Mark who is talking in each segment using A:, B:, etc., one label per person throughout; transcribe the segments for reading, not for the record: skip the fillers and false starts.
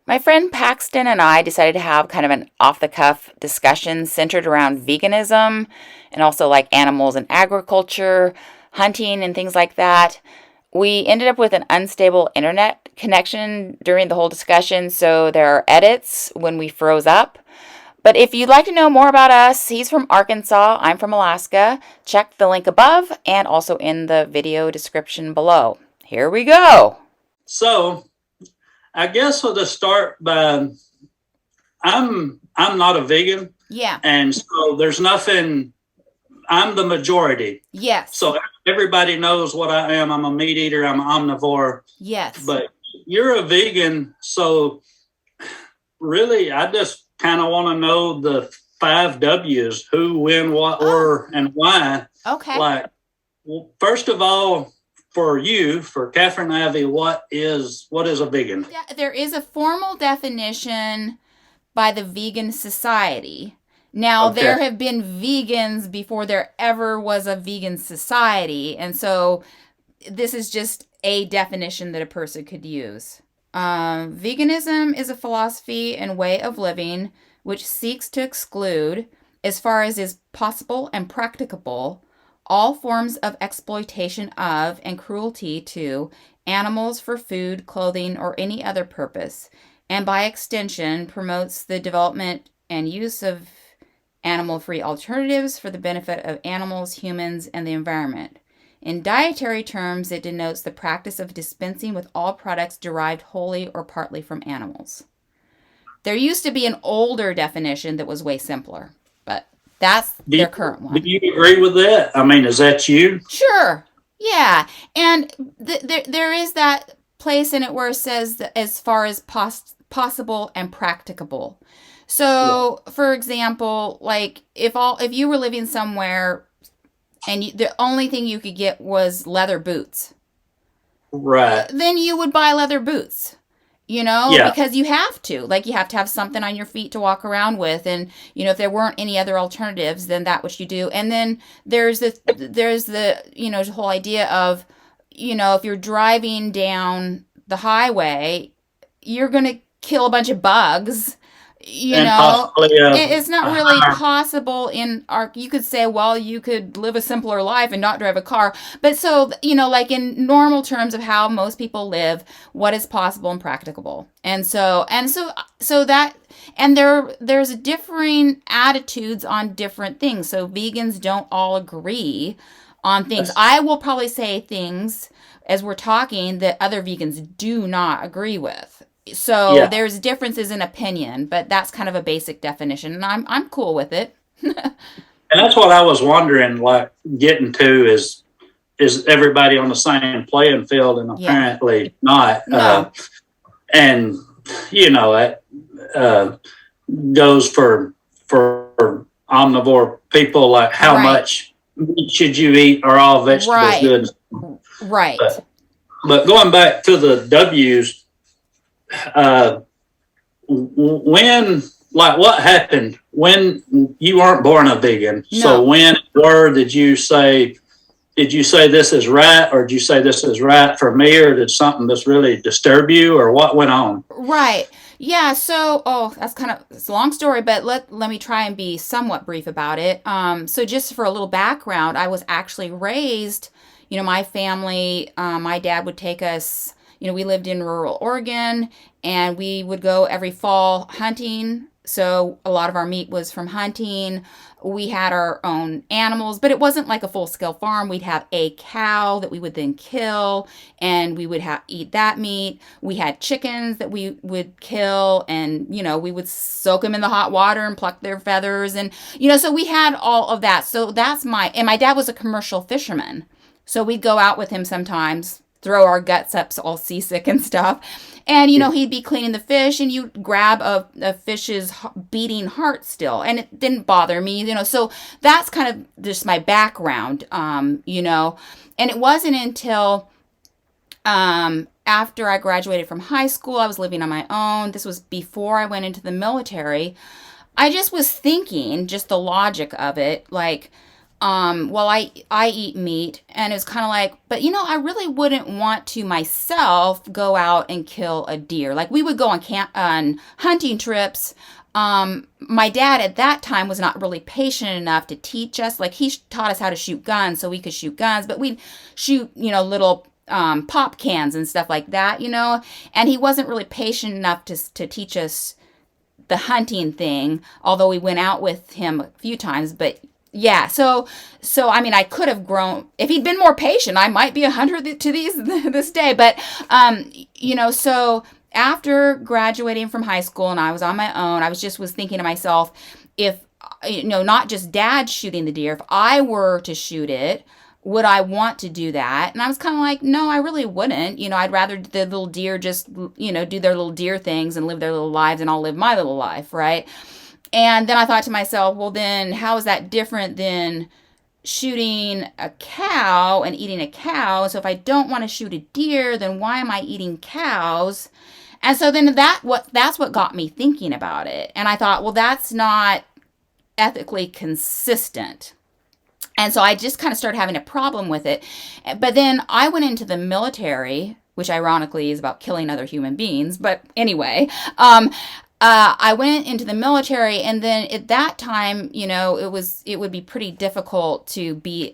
A: My friend Paxton and I decided to have kind of an off the cuff discussion centered around veganism and also like animals and agriculture, hunting, and things like that. We ended up with an unstable internet connection during the whole discussion, so there are edits when we froze up. But if you'd like to know more about us, he's from Arkansas, I'm from Alaska. Check the link above and also in the video description below. Here we go.
B: So I guess we'll just start by I'm not a vegan.
A: Yeah.
B: And so there's nothing. I'm the majority.
A: Yes.
B: So everybody knows what I am. I'm a meat eater. I'm an omnivore.
A: Yes.
B: But you're a vegan, so really, I just kind of want to know the 5 W's: who, when, what, where, and why.
A: Okay.
B: Like, well, first of all, for Katherine Ivy, what is a vegan?
A: There is a formal definition by the Vegan Society. Now,
B: Okay.
A: there have been vegans before there ever was a vegan society, and so this is just a definition that a person could use. Veganism is a philosophy and way of living which seeks to exclude, as far as is possible and practicable, all forms of exploitation of and cruelty to animals for food, clothing, or any other purpose, and by extension promotes the development and use of animal-free alternatives for the benefit of animals, humans, and the environment. In dietary terms, it denotes the practice of dispensing with all products derived wholly or partly from animals. There used to be an older definition that was way simpler, but that's their current one.
B: Do you agree with that? I mean, is that you?
A: Sure. Yeah. And there is that place in it where it says that as far as possible and practicable. So, for example, like if you were living somewhere and the only thing you could get was leather boots,
B: right?
A: Then you would buy leather boots, because you have to. Like, you have to have something on your feet to walk around with, and if there weren't any other alternatives, then that's what you do. And then there's the whole idea of, if you're driving down the highway, you're gonna kill a bunch of bugs. It's not really possible you could say, well, you could live a simpler life and not drive a car. But so, like in normal terms of how most people live, what is possible and practicable. And there's differing attitudes on different things. So vegans don't all agree on things. I will probably say things as we're talking that other vegans do not agree with. So there's differences in opinion, but that's kind of a basic definition, and I'm cool with it.
B: And that's what I was wondering, like getting to is everybody on the same playing field, and apparently not.
A: No.
B: And it goes for omnivore people, like how much meat should you eat? Are all vegetables good?
A: Right.
B: But going back to the W's. When, like, what happened when you weren't born a vegan?
A: No.
B: So when did you say this is right, or did you say this is right for me, or did something just really disturb you, or what went on?
A: Right. Yeah. So, it's a long story, but let me try and be somewhat brief about it. So just for a little background, I was actually raised, my family, my dad would take us. We lived in rural Oregon, and we would go every fall hunting. So a lot of our meat was from hunting. We had our own animals, but it wasn't like a full-scale farm. We'd have a cow that we would then kill, and we would eat that meat. We had chickens that we would kill, and, we would soak them in the hot water and pluck their feathers. And, so we had all of that. So and my dad was a commercial fisherman. So we'd go out with him sometimes, throw our guts up all seasick and stuff. And, he'd be cleaning the fish, and you'd grab a fish's beating heart still. And it didn't bother me, So that's kind of just my background, And it wasn't until after I graduated from high school, I was living on my own. This was before I went into the military. I just was thinking, just the logic of it, like, Well, I eat meat, and it was kind of like, but I really wouldn't want to myself go out and kill a deer. Like we would go on hunting trips. My dad at that time was not really patient enough to teach us. Like he taught us how to shoot guns so we could shoot guns, but we'd shoot, little pop cans and stuff like that, and he wasn't really patient enough to teach us the hunting thing, although we went out with him a few times. But yeah, so I mean, I could have grown if he'd been more patient. I might be a hunter to these this day. But so after graduating from high school and I was on my own, I was thinking to myself, if not just dad shooting the deer, if I were to shoot it, would I want to do that? And I was kind of like, no, I really wouldn't. I'd rather the little deer just, do their little deer things and live their little lives, and I'll live my little life, right? And then I thought to myself, well, then how is that different than shooting a cow and eating a cow? So if I don't want to shoot a deer, then why am I eating cows? And so then that's what got me thinking about it. And I thought, well, that's not ethically consistent. And so I just kind of started having a problem with it. But then I went into the military, which ironically is about killing other human beings. But anyway, I went into the military, and then at that time, it would be pretty difficult to be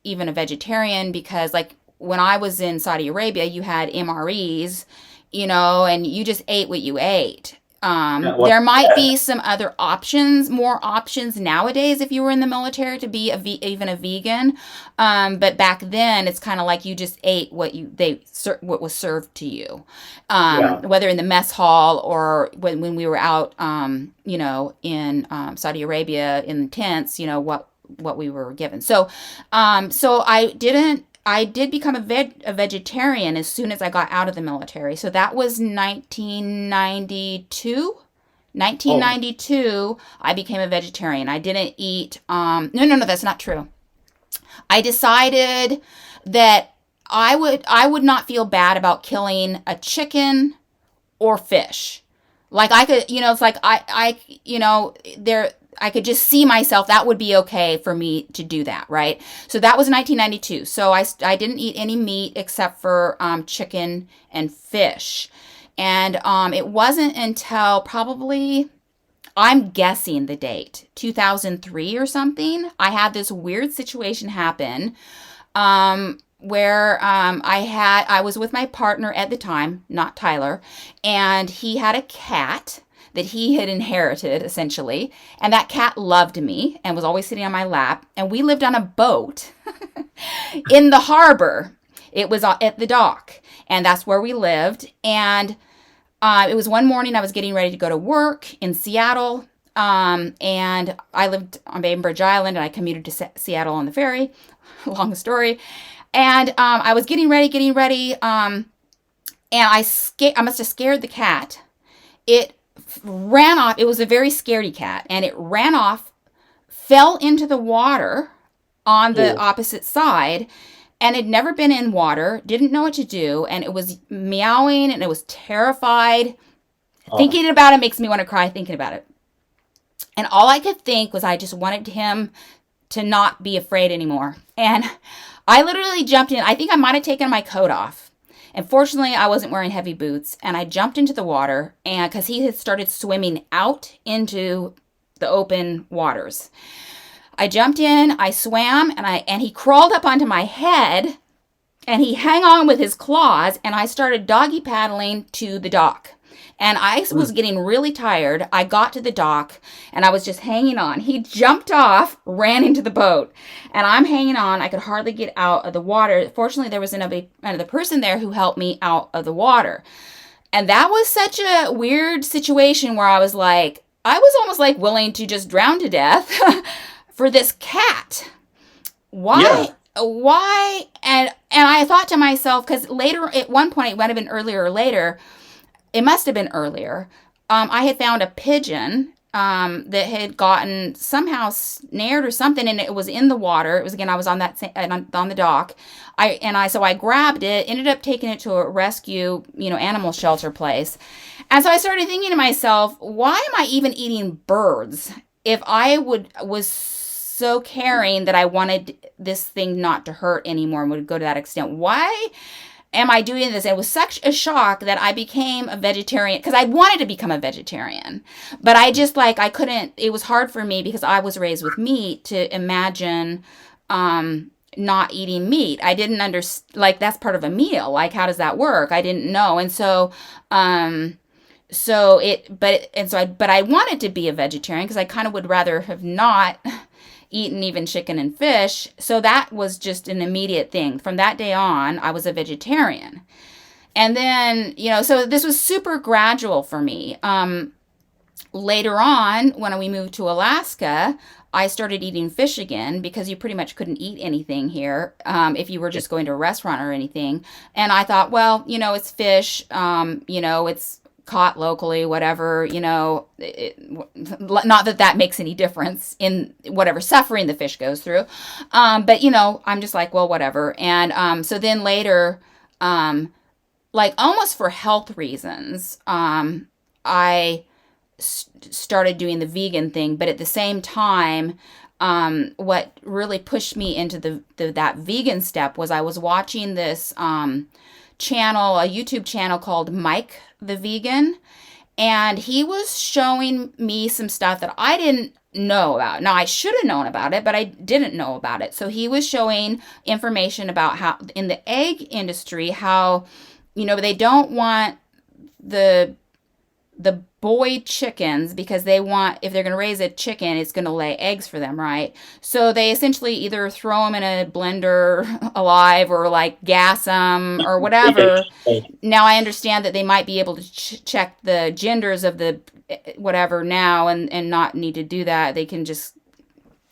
A: even a vegetarian, because like when I was in Saudi Arabia, you had MREs, and you just ate what you ate.
B: Yeah,
A: There might be some other options, more options nowadays if you were in the military to be even a vegan. But back then, it's kind of like you just ate what what was served to you,
B: yeah,
A: whether in the mess hall or when we were out, in Saudi Arabia in tents, what we were given. So I did become a vegetarian as soon as I got out of the military. So that was 1992.
B: oh,
A: 1992, I became a vegetarian. I didn't eat, no, that's not true. I decided that I would not feel bad about killing a chicken or fish. Like I could, it's like there, I could just see myself, that would be okay for me to do that, right? So that was 1992. So I didn't eat any meat except for chicken and fish. And it wasn't until probably, I'm guessing the date, 2003 or something, I had this weird situation happen, where I was with my partner at the time, not Tyler, and he had a cat that he had inherited essentially, and that cat loved me and was always sitting on my lap, and we lived on a boat in the harbor. It was at the dock, and that's where we lived. And it was one morning I was getting ready to go to work in Seattle, and I lived on Bainbridge Island, and I commuted to Seattle on the ferry. Long story. And I was getting ready, and I must have scared the cat. It ran off. It was a very scaredy cat, and it ran off, fell into the water on the
B: oh,
A: opposite side, and had never been in water, didn't know what to do, and it was meowing, and it was terrified.
B: oh,
A: Thinking about it makes me want to cry thinking about it. And all I could think was I just wanted him to not be afraid anymore. And I literally jumped in. I think I might have taken my coat off. And fortunately, I wasn't wearing heavy boots. And I jumped into the water, and because he had started swimming out into the open waters. I jumped in, I swam, and he crawled up onto my head, and he hung on with his claws, and I started doggy paddling to the dock. And I was
B: mm,
A: getting really tired. I got to the dock, and I was just hanging on. He jumped off, ran into the boat, and I'm hanging on. I could hardly get out of the water. Fortunately, there was another person there who helped me out of the water. And that was such a weird situation where I was almost like willing to just drown to death for this cat.
B: yeah,
A: Why? And I thought to myself, because later, at one point, it might have been earlier or later, it must have been earlier. I had found a pigeon that had gotten somehow snared or something, and it was in the water. It was, again, I was on on the dock. So I grabbed it, ended up taking it to a rescue, animal shelter place. And so I started thinking to myself, why am I even eating birds if I was so caring that I wanted this thing not to hurt anymore and would go to that extent. Why am I doing this? It was such a shock that I became a vegetarian because I wanted to become a vegetarian, but I just like, I couldn't, it was hard for me because I was raised with meat to imagine, not eating meat. I didn't understand, like, that's part of a meal. Like, how does that work? I didn't know. And so, but I wanted to be a vegetarian because I kind of would rather have not eaten even chicken and fish. So that was just an immediate thing. From that day on, I was a vegetarian. And then, so this was super gradual for me. Later on, when we moved to Alaska, I started eating fish again because you pretty much couldn't eat anything here, if you were just going to a restaurant or anything. And I thought, well, it's fish, it's caught locally, whatever, not that that makes any difference in whatever suffering the fish goes through. But, I'm just like, well, whatever. And so then later, like almost for health reasons, I started doing the vegan thing. But at the same time, what really pushed me into that vegan step was I was watching this channel, a YouTube channel called Mike the Vegan, and he was showing me some stuff that I didn't know about. Now, I should have known about it, but I didn't know about it. So he was showing information about how in the egg industry, how they don't want the boy chickens because they want, if they're going to raise a chicken, it's going to lay eggs for them, right? So they essentially either throw them in a blender alive or like gas them or whatever. Now I understand that they might be able to check the genders of the whatever now and not need to do that. They can just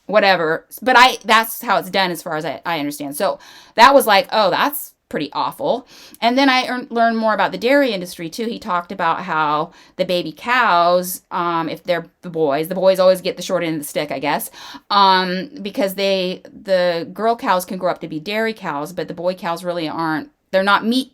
A: whatever. But that's how it's done as far as I understand. So that was like, oh, that's pretty awful. And then I learned more about the dairy industry too. He talked about how the baby cows, if they're the boys always get the short end of the stick, I guess, because the girl cows can grow up to be dairy cows, but the boy cows really aren't. They're not meat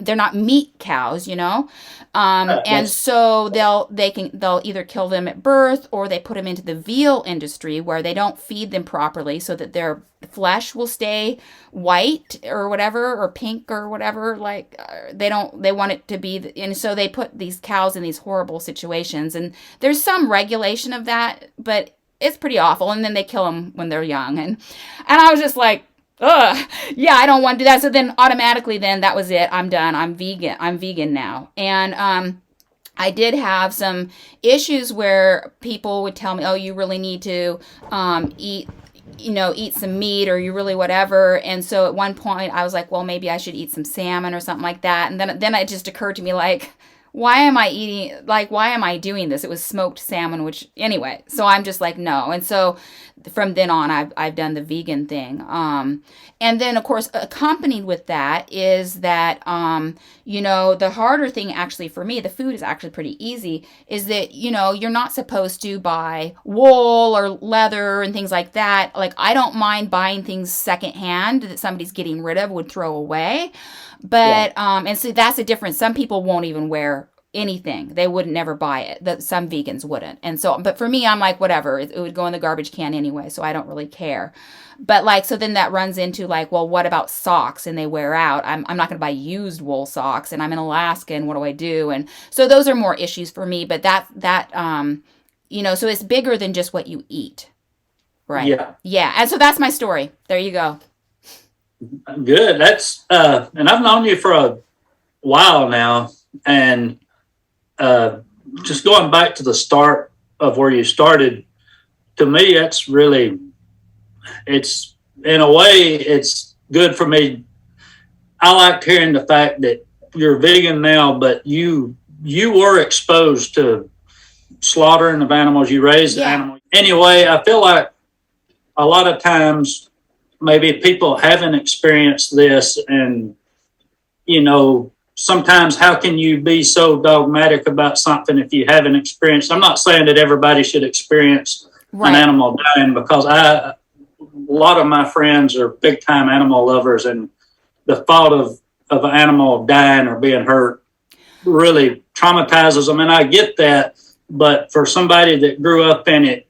A: cows, and so they'll either kill them at birth or they put them into the veal industry where they don't feed them properly so that their flesh will stay white or whatever, or pink or whatever. Like they want it to be, and so they put these cows in these horrible situations. And there's some regulation of that, but it's pretty awful. And then they kill them when they're young, and I was just like, ugh, yeah, I don't want to do that. So then automatically then that was it. I'm done. I'm vegan now. And I did have some issues where people would tell me, oh, you really need to eat some meat, or you really whatever. And so at one point I was like, well, maybe I should eat some salmon or something like that. And then it just occurred to me, like, why am I doing this? It was smoked salmon, which anyway, so I'm just like, no. And so from then on, I've done the vegan thing. And then of course, accompanied with that is that, the harder thing actually for me, the food is actually pretty easy, is that, you're not supposed to buy wool or leather and things like that. Like, I don't mind buying things secondhand that somebody's getting rid of, would throw away. But, and so that's the difference. Some people won't even wear anything. They would never buy it. That some vegans wouldn't. And so, but for me, I'm like, whatever, it would go in the garbage can anyway. So I don't really care. But like, so then that runs into like, well, what about socks? And they wear out. I'm not going to buy used wool socks, and I'm in Alaska, and what do I do? And so those are more issues for me, but so it's bigger than just what you eat. Right.
B: Yeah.
A: Yeah. And so that's my story. There you go.
B: Good. That's and I've known you for a while now, and just going back to the start of where you started, to me, that's really, it's in a way, it's good for me. I liked hearing the fact that you're vegan now, but you were exposed to slaughtering of animals. You raised animals. Anyway, I feel like a lot of times maybe people haven't experienced this, and sometimes how can you be so dogmatic about something if you haven't experienced? I'm not saying that everybody should experience an animal dying, because a lot of my friends are big time animal lovers, and the thought of an animal dying or being hurt really traumatizes them. And I get that, but for somebody that grew up in it,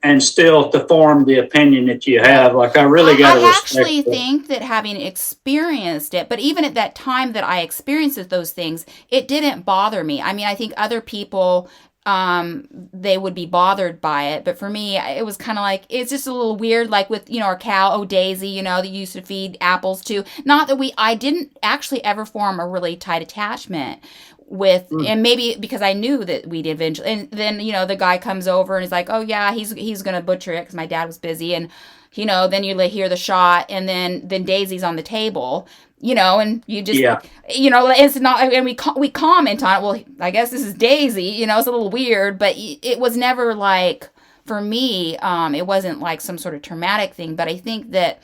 B: and still to form the opinion that you have. Like, I really got to
A: I
B: respect
A: actually
B: that.
A: think that having experienced it, but even at that time that I experienced those things, it didn't bother me. I mean, I think other people, they would be bothered by it, but for me, it was kind of like it's just a little weird. Like with our cow, oh Daisy, that you used to feed apples to. Not that I didn't actually ever form a really tight attachment with,
B: Mm,
A: and maybe because I knew that we'd eventually, and then the guy comes over and he's like, oh yeah, he's gonna butcher it because my dad was busy, and then you hear the shot, and then Daisy's on the table, and you just,
B: yeah.
A: it's not, and we comment on it. Well, I guess this is Daisy, it's a little weird, but it was never like, for me, it wasn't like some sort of traumatic thing. But I think that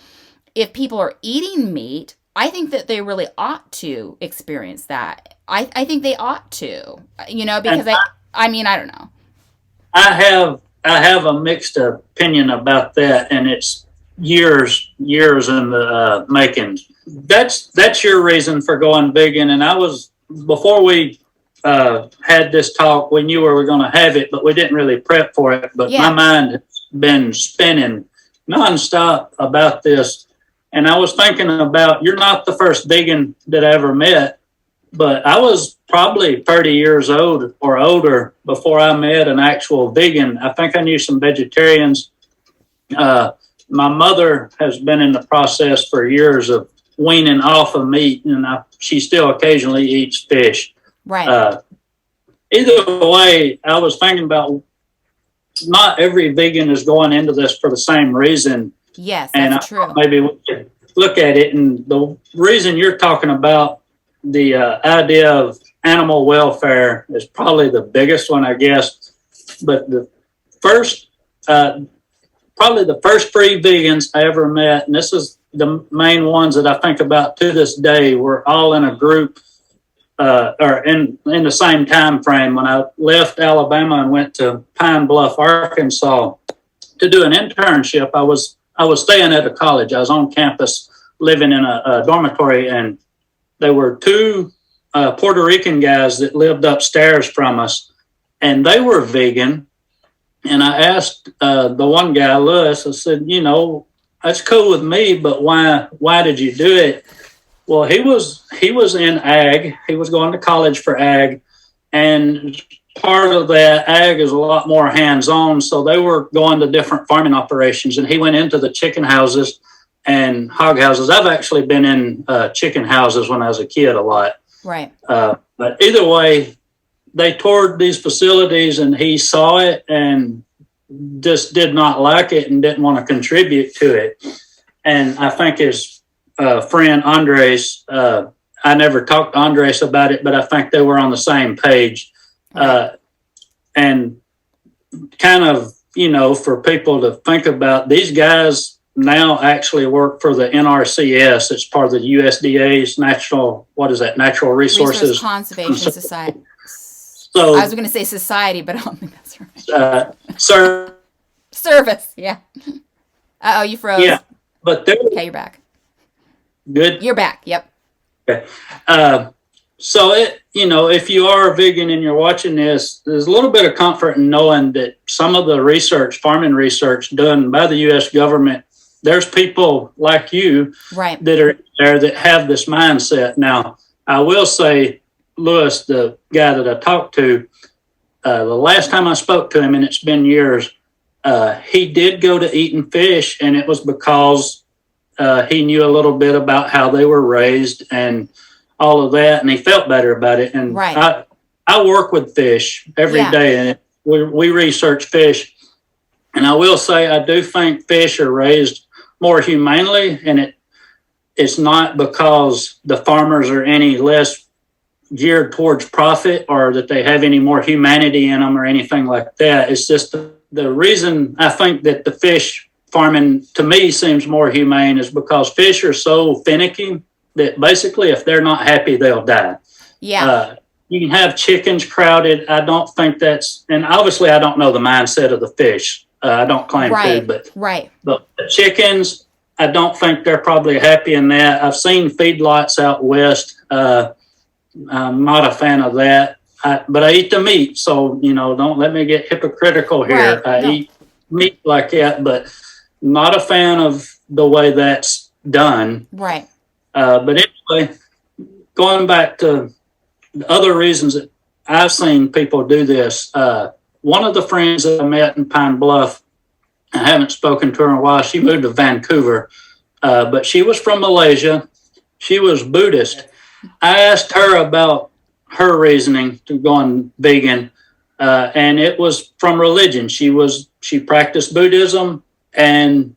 A: if people are eating meat, I think that they really ought to experience that. I think they ought to, because
B: And
A: I mean, I don't know.
B: I have a mixed opinion about that, and it's years in the making. That's your reason for going vegan, and I was before we had this talk. We knew we were going to have it, but we didn't really prep for it. But my
A: Yeah.
B: mind has been spinning nonstop about this, and I was thinking about, you're not the first vegan that I ever met, but I was probably 30 years old or older before I met an actual vegan. I think I knew some vegetarians. Uh, my mother has been in the process for years of weaning off of meat, and she still occasionally eats fish.
A: Right.
B: Uh, Either way, I was thinking about, not every vegan is going into this for the same reason.
A: Yes,
B: And
A: that's true.
B: maybe we could look at it. And the reason you're talking about the idea of animal welfare is probably the biggest one, I guess. But the first, probably the first three vegans I ever met, and this is the main ones that I think about to this day, were all in a group, or in the same time frame. When I left Alabama and went to Pine Bluff, Arkansas, to do an internship, I was staying at a college. I was on campus, living in a dormitory, and there were two Puerto Rican guys that lived upstairs from us, and they were vegan. And I asked the one guy, Lewis, I said, that's cool with me, but why did you do it? Well, he was in ag. He was going to college for ag, and part of that ag is a lot more hands-on. So they were going to different farming operations, and he went into the chicken houses and hog houses. I've actually been in chicken houses when I was a kid a lot.
A: Right.
B: But either way, they toured these facilities, and he saw it and just did not like it and didn't want to contribute to it. And I think his friend Andres, I never talked to Andres about it, but I think they were on the same page. And kind of, for people to think about, these guys now actually work for the NRCS. It's part of the USDA's Natural Resources
A: Conservation Society.
B: So
A: I was going to say society, but I don't think that's right.
B: Sir,
A: Service. Yeah. Oh, you froze.
B: yeah, but they're
A: Okay, you're back.
B: good.
A: You're back. Yep.
B: Okay. So if you are a vegan and you're watching this, there's a little bit of comfort in knowing that some of the farming research done by the U.S. government, there's people like you,
A: right,
B: that are there that have this mindset. Now, I will say, Lewis, the guy that I talked to, the last time I spoke to him, and it's been years, he did go to eating fish, and it was because he knew a little bit about how they were raised and all of that, and he felt better about it. And
A: right.
B: I work with fish every day, and we research fish. And I will say, I do think fish are raised more humanely, and it's not because the farmers are any less geared towards profit or that they have any more humanity in them or anything like that. It's just the reason I think that the fish farming to me seems more humane is because fish are so finicky that basically if they're not happy, they'll die.
A: Yeah.
B: You can have chickens crowded. I don't think and obviously I don't know the mindset of the fish. I don't claim to, but the chickens, I don't think they're probably happy in that. I've seen feedlots out west. I'm not a fan of that, but I eat the meat. So, don't let me get hypocritical here.
A: Right.
B: meat like that, but not a fan of the way that's done.
A: Right.
B: But anyway, going back to other reasons that I've seen people do this. One of the friends that I met in Pine Bluff, I haven't spoken to her in a while. She moved to Vancouver, but she was from Malaysia. She was Buddhist. I asked her about her reasoning to going vegan, and it was from religion. She practiced Buddhism, and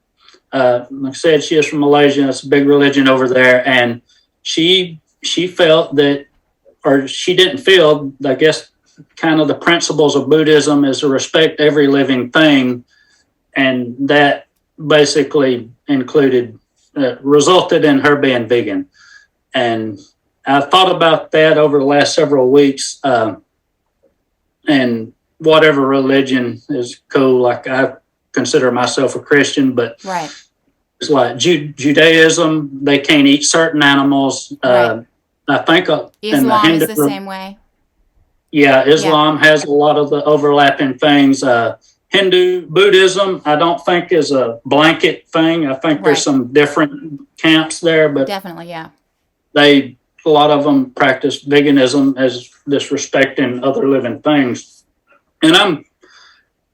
B: like I said, she is from Malaysia. It's a big religion over there, and she felt that, or she didn't feel, I guess, kind of the principles of Buddhism is to respect every living thing, and that basically resulted in her being vegan. And I've thought about that over the last several weeks, and whatever religion is cool. Like, I consider myself a Christian, but
A: Right.
B: it's like Judaism, they can't eat certain animals.
A: Right.
B: I think in the
A: Islam
B: Hindu,
A: is the same way.
B: yeah, Islam has a lot of the overlapping things. Hindu, Buddhism, I don't think is a blanket thing. I think there's
A: Right.
B: some different camps there, but
A: Definitely, yeah.
B: a lot of them practice veganism as disrespecting other living things. And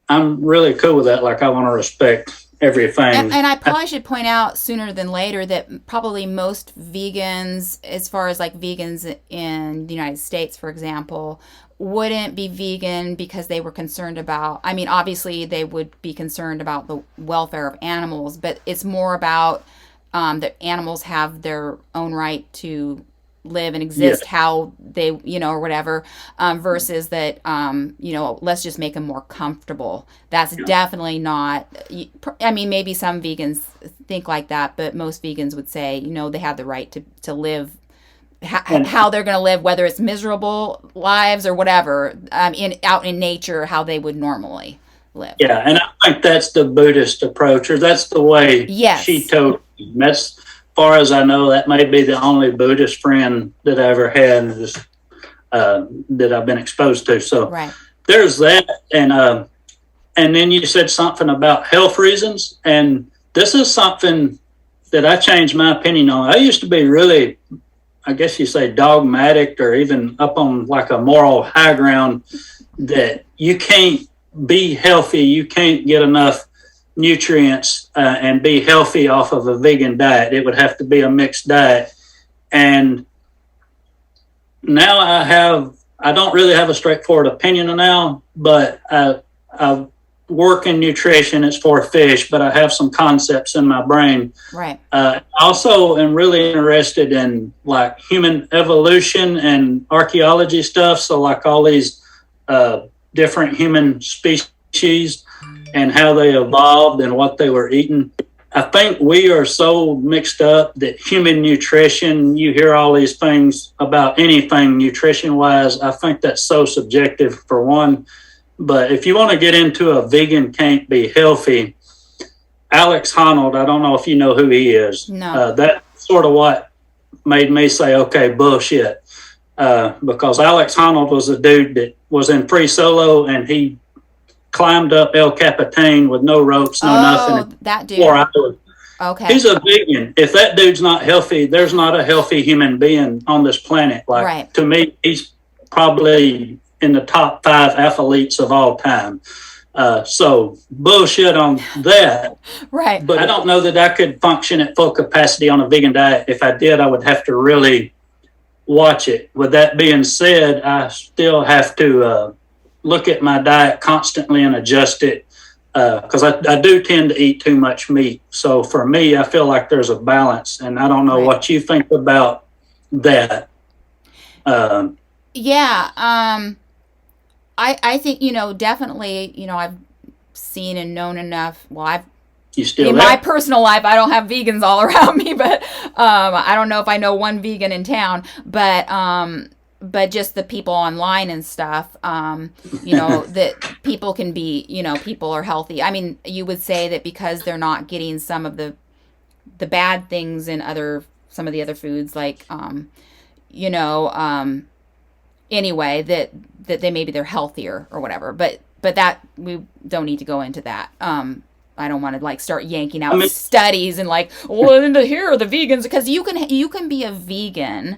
B: I'm really cool with that. Like, I want to respect everything.
A: And I probably should point out sooner than later that probably most vegans, as far as like vegans in the United States, for example, wouldn't be vegan because they were concerned about, I mean, obviously they would be concerned about the welfare of animals, but it's more about that animals have their own right to live and exist how they, or whatever, versus that, let's just make them more comfortable. That's definitely not, I mean, maybe some vegans think like that, but most vegans would say, they have the right to live how they're going to live, whether it's miserable lives or whatever, out in nature, how they would normally live.
B: Yeah, and I think that's the Buddhist approach, or that's the way she told me. That's, as far as I know, that may be the only Buddhist friend that I ever had, that I've been exposed to. So there's that, and then you said something about health reasons, and this is something that I changed my opinion on. I used to be really, I guess you say, dogmatic, or even up on like a moral high ground, that you can't be healthy, you can't get enough nutrients and be healthy off of a vegan diet. It would have to be a mixed diet. And now I don't really have a straightforward opinion now, but I work in nutrition. It's for fish, but I have some concepts in my brain.
A: Right.
B: Also am really interested in like human evolution and archaeology stuff. So like all these different human species and how they evolved and what they were eating. I think we are so mixed up that human nutrition, you hear all these things about anything nutrition wise. I think that's so subjective, for one. But if you want to get into a vegan can't be healthy, Alex Honnold, I don't know if you know who he is.
A: No.
B: That's sort of what made me say, okay, bullshit. Because Alex Honnold was a dude that was in Free Solo, and he climbed up El Capitan with no ropes, no nothing.
A: That dude.
B: 4 hours.
A: Okay.
B: He's a vegan. If that dude's not healthy, there's not a healthy human being on this planet. Like, to me, he's probably in the top 5 athletes of all time. So bullshit on that.
A: Right.
B: But I don't know that I could function at full capacity on a vegan diet. If I did, I would have to really watch it. With that being said, I still have to look at my diet constantly and adjust it, because I do tend to eat too much meat. So for me, I feel like there's a balance, and I don't know what you think about that.
A: I think, definitely, I've seen and known enough. Well,
B: in
A: my personal life, I don't have vegans all around me, but I don't know if I know one vegan in town, but just the people online and stuff, that people can be, people are healthy. I mean, you would say that because they're not getting some of the bad things in some of the other foods, like, anyway, that they maybe they're healthier or whatever. But but that we don't need to go into that. I don't want to like start yanking
B: I
A: out
B: mean,
A: studies and like, well, here are the vegans, because you can be a vegan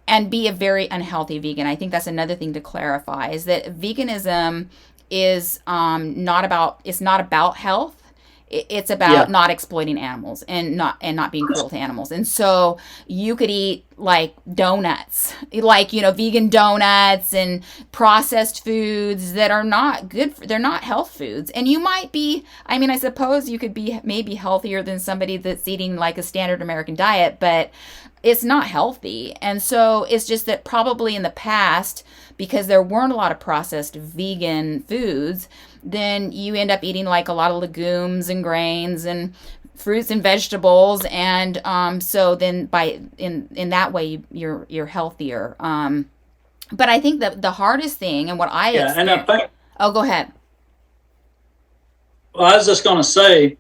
A: and be a very unhealthy vegan. I think that's another thing to clarify, is that veganism is it's not about health. It's about
B: yeah,
A: not exploiting animals and not being cruel to animals. And so you could eat like donuts, like, vegan donuts and processed foods that are not good they're not health foods. And you might be, I mean, I suppose you could be maybe healthier than somebody that's eating like a standard American diet, but it's not healthy. And so it's just that probably in the past, because there weren't a lot of processed vegan foods, then you end up eating like a lot of legumes and grains and fruits and vegetables. And so then in that way you're healthier. But I think that the hardest thing, and what I
B: yeah. And I
A: experienced.
B: think,
A: Oh, go ahead.
B: well, I was just going to say,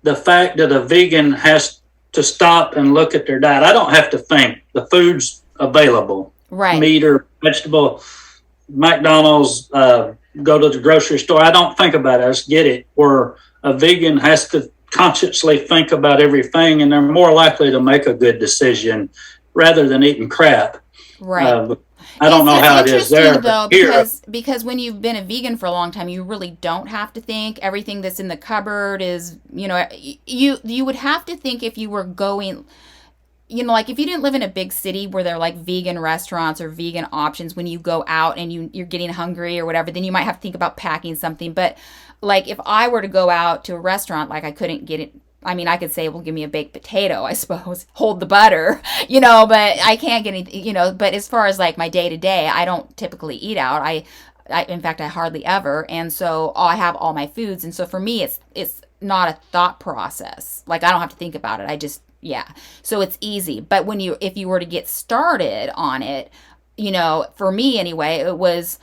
B: the fact that a vegan has to stop and look at their diet. I don't have to think. The food's available,
A: Right.
B: meat or vegetable. McDonald's, go to the grocery store. I don't think about it. I just get it. Where a vegan has to consciously think about everything, and they're more likely to make a good decision rather than eating crap.
A: Right.
B: I don't know
A: It's
B: how it is there,
A: interesting
B: but
A: though,
B: here,
A: because when you've been a vegan for a long time, you really don't have to think. Everything that's in the cupboard is, you would have to think if you were going, like if you didn't live in a big city where there are like vegan restaurants or vegan options when you go out and you're getting hungry or whatever, then you might have to think about packing something. But like if I were to go out to a restaurant, like I couldn't get it. I mean, I could say, well, give me a baked potato, I suppose, hold the butter, but I can't get anything, but as far as like my day to day, I don't typically eat out. In fact, I hardly ever. And so I have all my foods. And so for me, it's not a thought process. Like I don't have to think about it. I just, yeah. So it's easy. But if you were to get started on it, for me anyway, it was,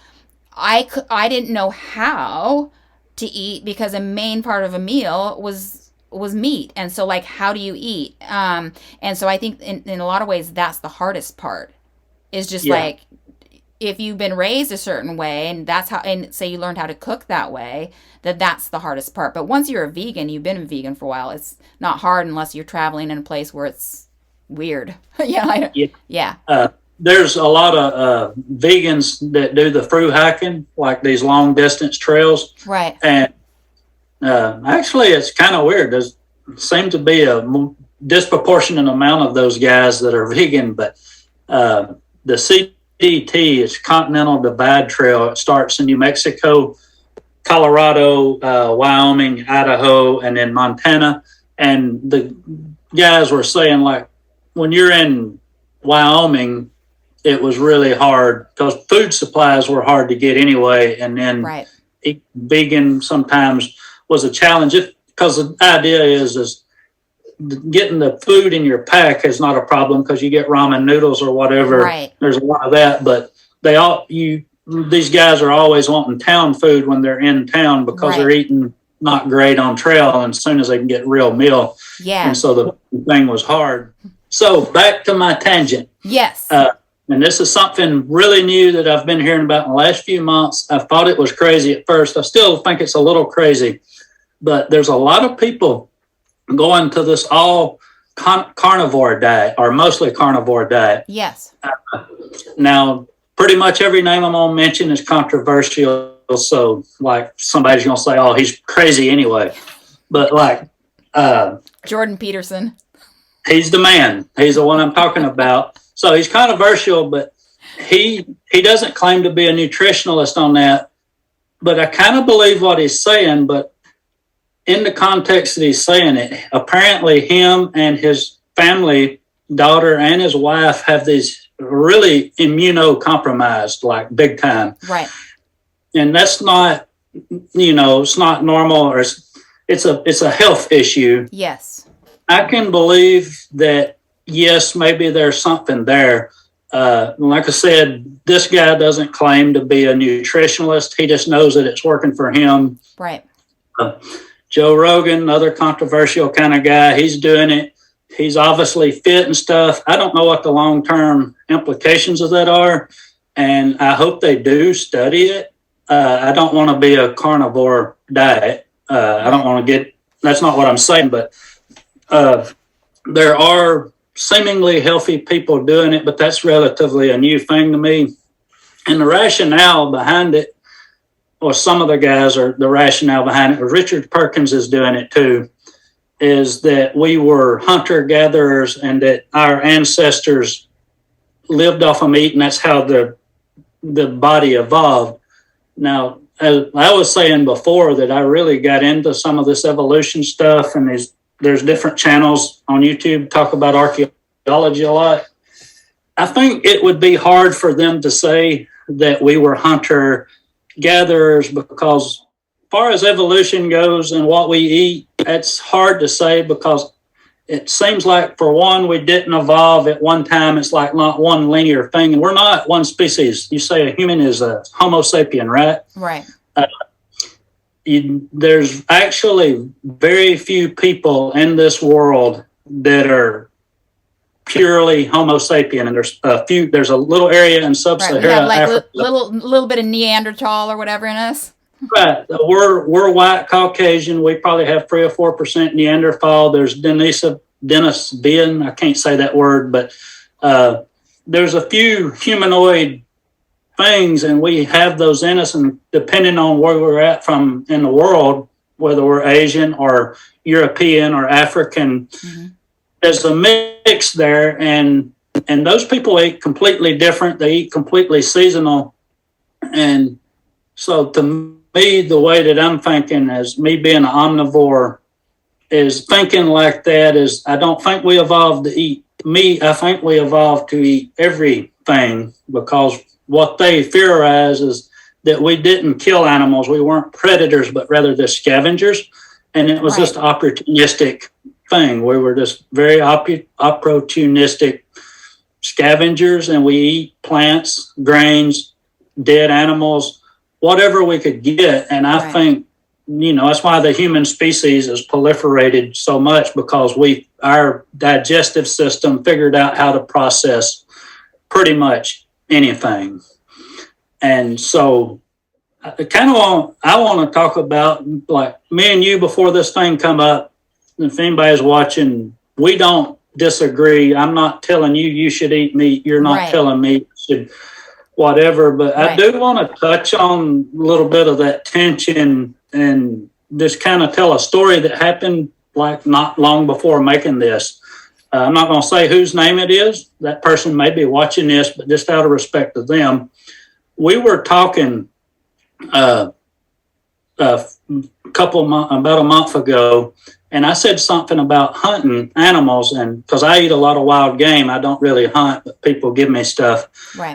A: I didn't know how to eat, because a main part of a meal was meat. And so like, how do you eat? And so I think in a lot of ways, that's the hardest part, is just
B: yeah,
A: like, if you've been raised a certain way and that's how, and say you learned how to cook that way, that's the hardest part. But once you're a vegan, you've been a vegan for a while, it's not hard unless you're traveling in a place where it's weird.
B: yeah.
A: Yeah.
B: There's a lot of vegans that do the through hiking, like these long distance trails,
A: Right.
B: and actually, it's kind of weird. There's seems to be a disproportionate amount of those guys that are vegan, but the CDT is Continental Divide Trail. It starts in New Mexico, Colorado, Wyoming, Idaho, and then Montana. And the guys were saying, like, when you're in Wyoming, it was really hard because food supplies were hard to get anyway. And then
A: Right.
B: vegan sometimes was a challenge, because the idea is getting the food in your pack is not a problem because you get ramen noodles or whatever.
A: Right.
B: There's a lot of that, but these guys are always wanting town food when they're in town because
A: Right.
B: they're eating not great on trail, and as soon as they can get real meal,
A: Yeah.
B: and so the thing was hard. So back to my tangent.
A: Yes.
B: And this is something really new that I've been hearing about in the last few months. I thought it was crazy at first. I still think it's a little crazy, but there's a lot of people going to this all carnivore diet, or mostly carnivore diet.
A: Yes.
B: Now, pretty much every name I'm going to mention is controversial. So, like, somebody's going to say, oh, he's crazy anyway. But, like,
A: Jordan Peterson.
B: he's the man. He's the one I'm talking about. So he's controversial, but he doesn't claim to be a nutritionalist on that. But I kind of believe what he's saying. But in the context that he's saying it, apparently him and his family, daughter and his wife, have these really immunocompromised, like big time.
A: Right.
B: And that's not, it's not normal, or it's a health issue.
A: Yes.
B: I can believe that, yes, maybe there's something there. Like I said, this guy doesn't claim to be a nutritionalist. He just knows that it's working for him.
A: Right.
B: Joe Rogan, another controversial kind of guy, he's doing it. He's obviously fit and stuff. I don't know what the long-term implications of that are, and I hope they do study it. I don't want to be a carnivore diet. I don't want to get, that's not what I'm saying, but uh, there are seemingly healthy people doing it, but that's relatively a new thing to me. And the rationale behind it, or some of the guys are the rationale behind it, or Richard Perkins is doing it too, is that we were hunter gatherers and that our ancestors lived off of meat, and that's how the body evolved. Now, as I was saying before, that I really got into some of this evolution stuff, and there's different channels on YouTube talk about archaeology a lot. I think it would be hard for them to say that we were hunter gatherers because, as far as evolution goes and what we eat, it's hard to say because it seems like, for one, we didn't evolve at one time. It's like not one linear thing. And we're not one species. You say a human is a Homo sapien, right?
A: Right.
B: There's actually very few people in this world that are purely Homo sapien, and there's a little area in sub-Saharan
A: Right. We have like
B: Africa.
A: little bit of Neanderthal or whatever in us.
B: Right. We're white Caucasian. We probably have 3 or 4% Neanderthal. There's Denisovan. I can't say that word, but there's a few humanoid things, and we have those in us. And depending on where we're at from in the world, whether we're Asian or European or African, there's a mix there. And those people eat completely different. They eat completely seasonal. And so to me, the way that I'm thinking, as me being an omnivore, is thinking like that is, I don't think we evolved to eat meat. I think we evolved to eat everything, because what they theorize is that we didn't kill animals. We weren't predators, but rather the scavengers. And it was just opportunistic thing. We were just very opportunistic scavengers, and we eat plants, grains, dead animals, whatever we could get. And I think, that's why the human species has proliferated so much, because our digestive system figured out how to process pretty much anything. And so I want to talk about, like, me and you before this thing come up. If anybody's watching, we don't disagree. I'm not telling you should eat meat. You're not telling me you should whatever. But I do want to touch on a little bit of that tension and just kind of tell a story that happened like not long before making this. I'm not going to say whose name it is. That person may be watching this, but just out of respect to them, we were talking about a month ago, and I said something about hunting animals, and because I eat a lot of wild game, I don't really hunt, but people give me stuff,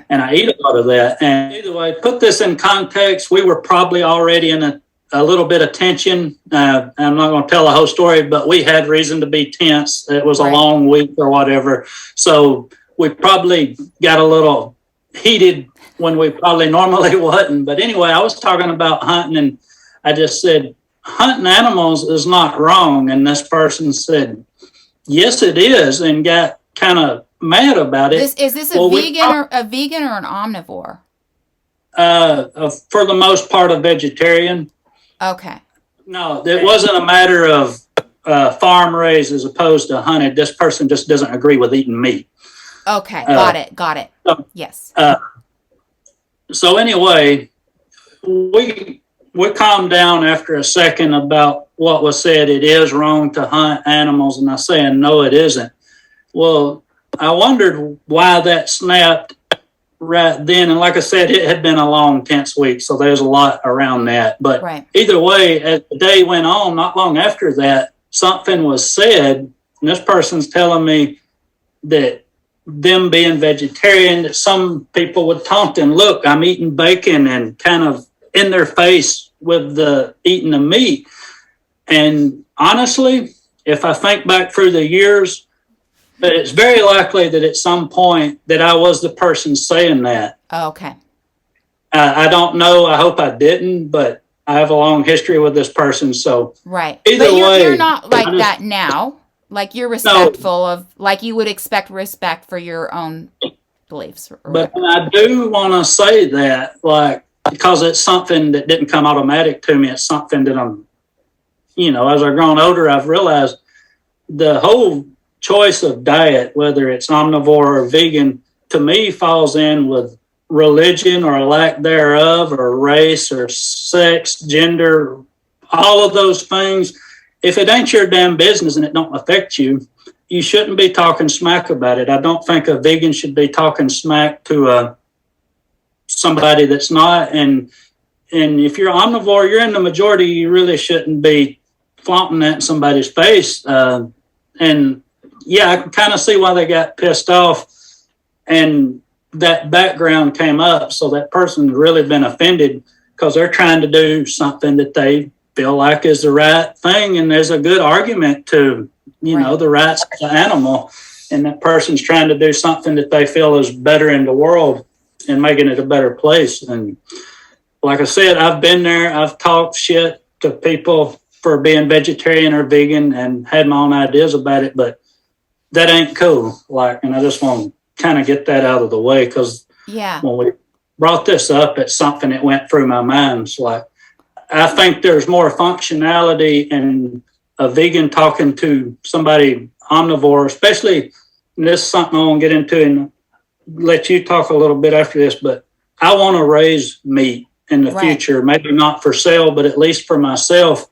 B: and I eat a lot of that. And either way, put this in context, we were probably already in a little bit of tension. I'm not going to tell the whole story, but we had reason to be tense. It was a long week or whatever, so we probably got a little heated when we probably normally wouldn't. But anyway, I was talking about hunting, and I just said, hunting animals is not wrong. And this person said, yes, it is, and got kind of mad about it.
A: Is this a vegan or an omnivore?
B: For the most part, a vegetarian.
A: Okay.
B: No, it wasn't a matter of farm raised as opposed to hunted. This person just doesn't agree with eating meat.
A: Okay, got it. Yes.
B: So anyway, we calmed down after a second about what was said. It is wrong to hunt animals, and I saying no, it isn't. Well, I wondered why that snapped right then, and like I said, it had been a long, tense week, so there's a lot around that. But either way, as the day went on, not long after that, something was said, and this person's telling me that them being vegetarian, that some people would taunt them, look, I'm eating bacon, and kind of in their face with the eating the meat. And honestly, if I think back through the years, but it's very likely that at some point that I was the person saying that.
A: Okay.
B: I don't know. I hope I didn't, but I have a long history with this person. So either way,
A: you're not like that now. Like, you're respectful of, like, you would expect respect for your own beliefs.
B: But I do want to say that, like, because it's something that didn't come automatic to me. It's something that as I've grown older, I've realized the whole choice of diet, whether it's omnivore or vegan, to me falls in with religion or a lack thereof, or race or sex, gender, all of those things. If it ain't your damn business and it don't affect you, you shouldn't be talking smack about it. I don't think a vegan should be talking smack to somebody that's not. And if you're omnivore, you're in the majority. You really shouldn't be flaunting that in somebody's face. And yeah, I can kind of see why they got pissed off. And that background came up. So that person's really been offended because they're trying to do something that they feel like is the right thing. And there's a good argument to, the rights of the animal. And that person's trying to do something that they feel is better in the world and making it a better place. And like I said, I've been there. I've talked shit to people for being vegetarian or vegan and had my own ideas about it, but that ain't cool. And I just want to kind of get that out of the way, because when we brought this up, it's something that went through my mind. It's I think there's more functionality in a vegan talking to somebody omnivore, especially, and this is something I want to get into and let you talk a little bit after this, but I want to raise meat in the future, maybe not for sale, but at least for myself.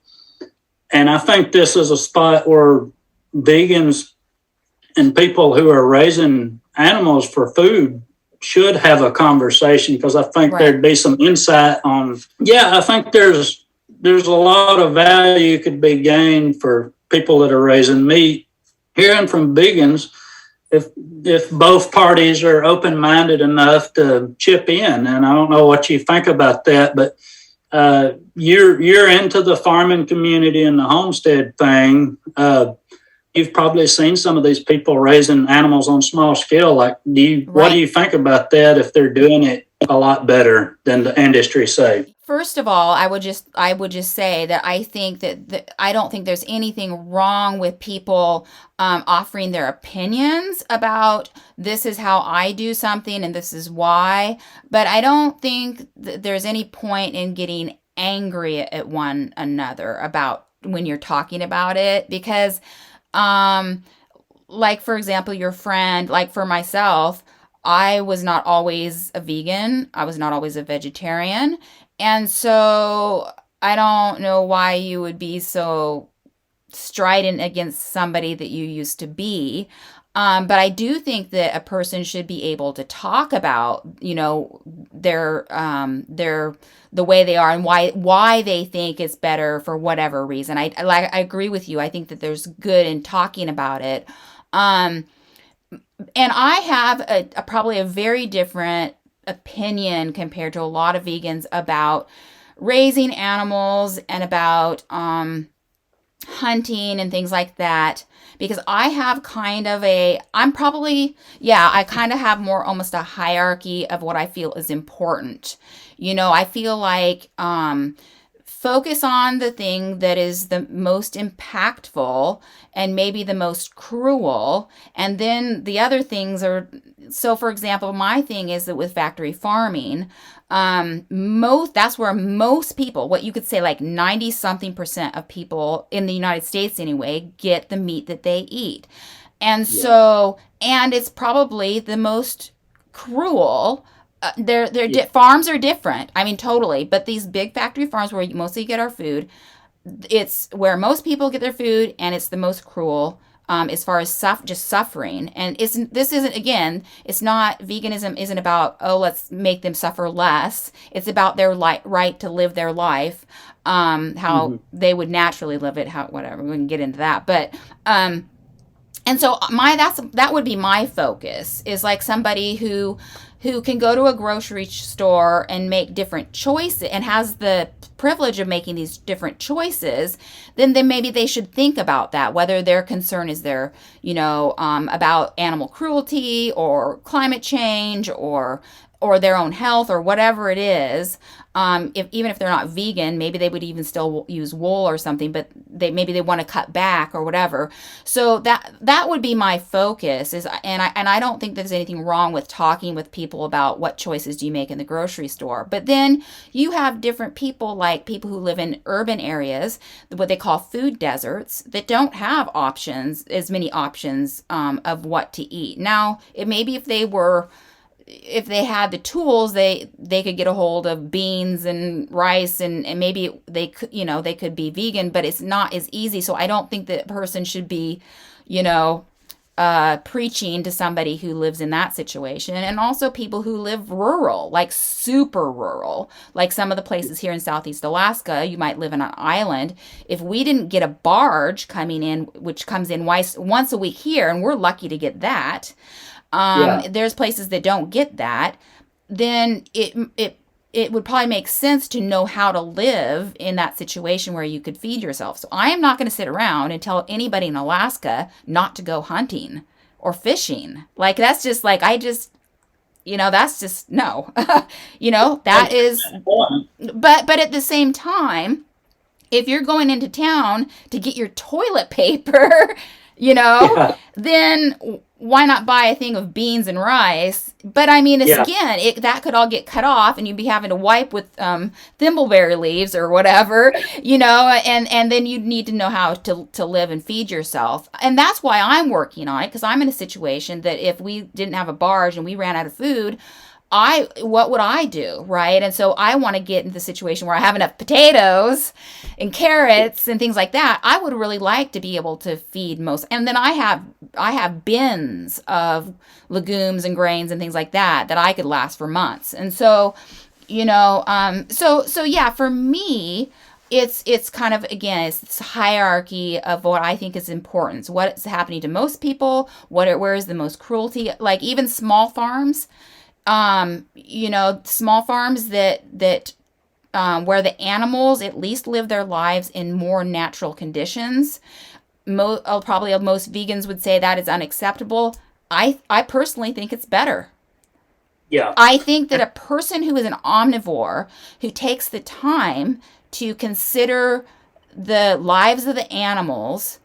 B: And I think this is a spot where vegans and people who are raising animals for food should have a conversation, because I think there'd be some insight on, I think there's a lot of value could be gained for people that are raising meat. Hearing from vegans, if both parties are open-minded enough to chip in. And I don't know what you think about that, but you're into the farming community and the homestead thing. You've probably seen some of these people raising animals on small scale. What do you think about that, if they're doing it a lot better than the industry say?
A: First of all, I would just say that I think that I don't think there's anything wrong with people offering their opinions about, this is how I do something and this is why. But I don't think that there's any point in getting angry at one another about when you're talking about it, because for example, your friend, for myself, I was not always a vegan. I was not always a vegetarian. And so I don't know why you would be so strident against somebody that you used to be. But I do think that a person should be able to talk about, the way they are and why they think it's better for whatever reason. I agree with you. I think that there's good in talking about it. And I have probably a very different opinion compared to a lot of vegans about raising animals and about hunting and things like that, because I have I kind of have more almost a hierarchy of what I feel is important. I feel like focus on the thing that is the most impactful and maybe the most cruel. And then the other things are, so for example, my thing is that with factory farming, that's where most people, what you could say 90 something % of people in the United States anyway, get the meat that they eat. And so, and it's probably the most cruel. Farms are different. I mean, totally. But these big factory farms where you mostly get our food, it's where most people get their food, and it's the most cruel as far as just suffering. And it's not, veganism isn't about, let's make them suffer less. It's about their right to live their life, how they would naturally live it, whatever. We can get into that. But, and so that would be my focus, is somebody who can go to a grocery store and make different choices and has the privilege of making these different choices, then maybe they should think about that, whether their concern is about animal cruelty or climate change or or their own health or whatever it is. If even if they're not vegan, maybe they would even still use wool or something, but maybe they want to cut back or whatever. So that would be my focus is, and I don't think there's anything wrong with talking with people about what choices do you make in the grocery store. But then you have different people, like people who live in urban areas, what they call food deserts, that don't have as many options of what to eat. Now, it maybe if they had the tools, they could get a hold of beans and rice, and maybe they could, they could be vegan, but it's not as easy. So I don't think that person should be, you know, preaching to somebody who lives in that situation. And also people who live rural, like super rural, like some of the places here in Southeast Alaska. You might live in an island. If we didn't get a barge coming in, which comes in once a week here, and we're lucky to get that,
B: Yeah.
A: there's places that don't get that, then it would probably make sense to know how to live in that situation where you could feed yourself. So I am not going to sit around and tell anybody in Alaska not to go hunting or fishing. Like that's just like that's just no. That is, but at the same time, if you're going into town to get your toilet paper,
B: Yeah.
A: then why not buy a thing of beans and rice? But I mean, it's
B: Yeah.
A: again, that could all get cut off, and you'd be having to wipe with thimbleberry leaves or whatever, and then you'd need to know how to live and feed yourself. And that's why I'm working on it, because I'm in a situation that if we didn't have a barge and we ran out of food, what would I do, right? And so I want to get into the situation where I have enough potatoes and carrots and things like that. I would really like to be able to feed most, and then I have bins of legumes and grains and things like that I could last for months. And so, so yeah, for me, it's kind of, again, it's this hierarchy of what I think is important. So what's happening to most people, where is the most cruelty? Like even small farms, small farms that where the animals at least live their lives in more natural conditions. Probably most vegans would say that is unacceptable. I personally think it's better.
B: Yeah.
A: I think that a person who is an omnivore, who takes the time to consider the lives of the animals,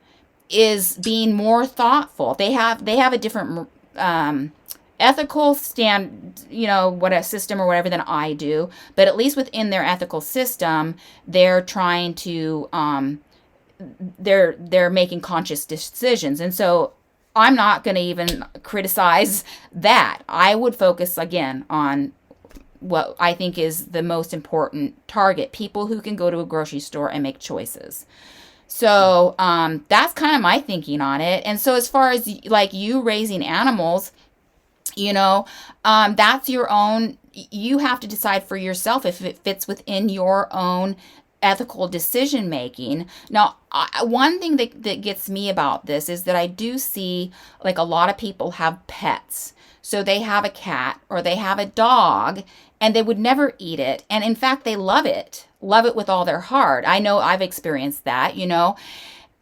A: is being more thoughtful. They have a different ethical what a system or whatever than I do, but at least within their ethical system, they're trying to they're making conscious decisions. And so I'm not going to even criticize that. I would focus again on what I think is the most important target: people who can go to a grocery store and make choices. So that's kind of my thinking on it. And so as far as like you raising animals, that's your own. You have to decide for yourself if it fits within your own ethical decision making. Now, one thing that gets me about this is that I do see like a lot of people have pets. So they have a cat or they have a dog, and they would never eat it. And in fact, they love it with all their heart. I know I've experienced that,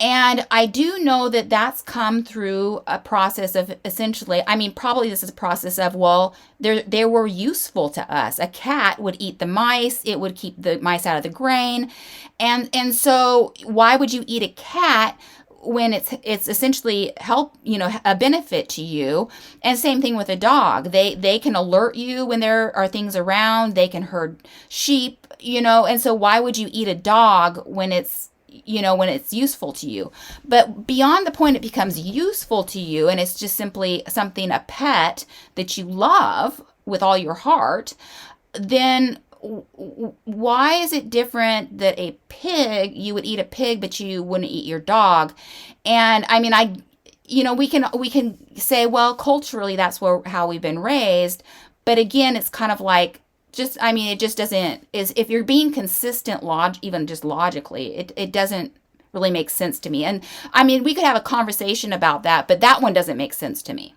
A: And I do know that that's come through a process of essentially, I mean, probably this is a process of, well, they were useful to us. A cat would eat the mice. It would keep the mice out of the grain. And so why would you eat a cat when it's essentially a benefit to you? And same thing with a dog. They can alert you when there are things around. They can herd sheep, and so why would you eat a dog when it's useful to you? But beyond the point it becomes useful to you, and it's just simply something, a pet that you love with all your heart, then why is it different that you would eat a pig, but you wouldn't eat your dog? And I mean, we can say, well, culturally, that's how we've been raised. But again, it's kind of like, it just doesn't, if you're being consistent, even just logically, it doesn't really make sense to me. And I mean, we could have a conversation about that, but that one doesn't make sense to me.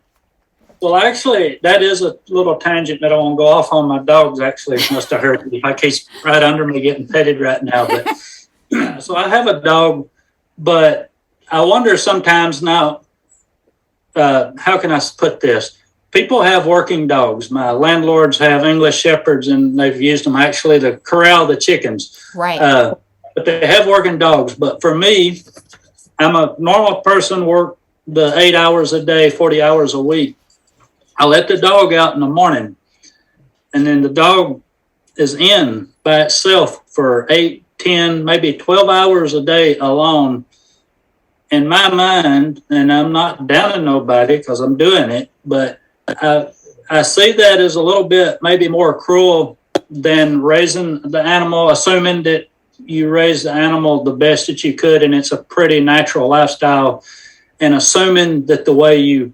B: Well, actually, that is a little tangent that I want to go off on. My dogs actually must have heard me. Like he's right under me getting petted right now. But so I have a dog, but I wonder sometimes now, how can I put this? people have working dogs. My landlords have English Shepherds, and they've used them actually to corral the chickens.
A: Right.
B: But they have working dogs. But for me, I'm a normal person, work the 8 hours a day, 40 hours a week. I let the dog out in the morning, and then the dog is in by itself for 8, 10, maybe 12 hours a day alone. In my mind, and I'm not downing nobody because I'm doing it, but I see that as a little bit maybe more cruel than raising the animal, assuming that you raise the animal the best that you could and it's a pretty natural lifestyle, and assuming that the way you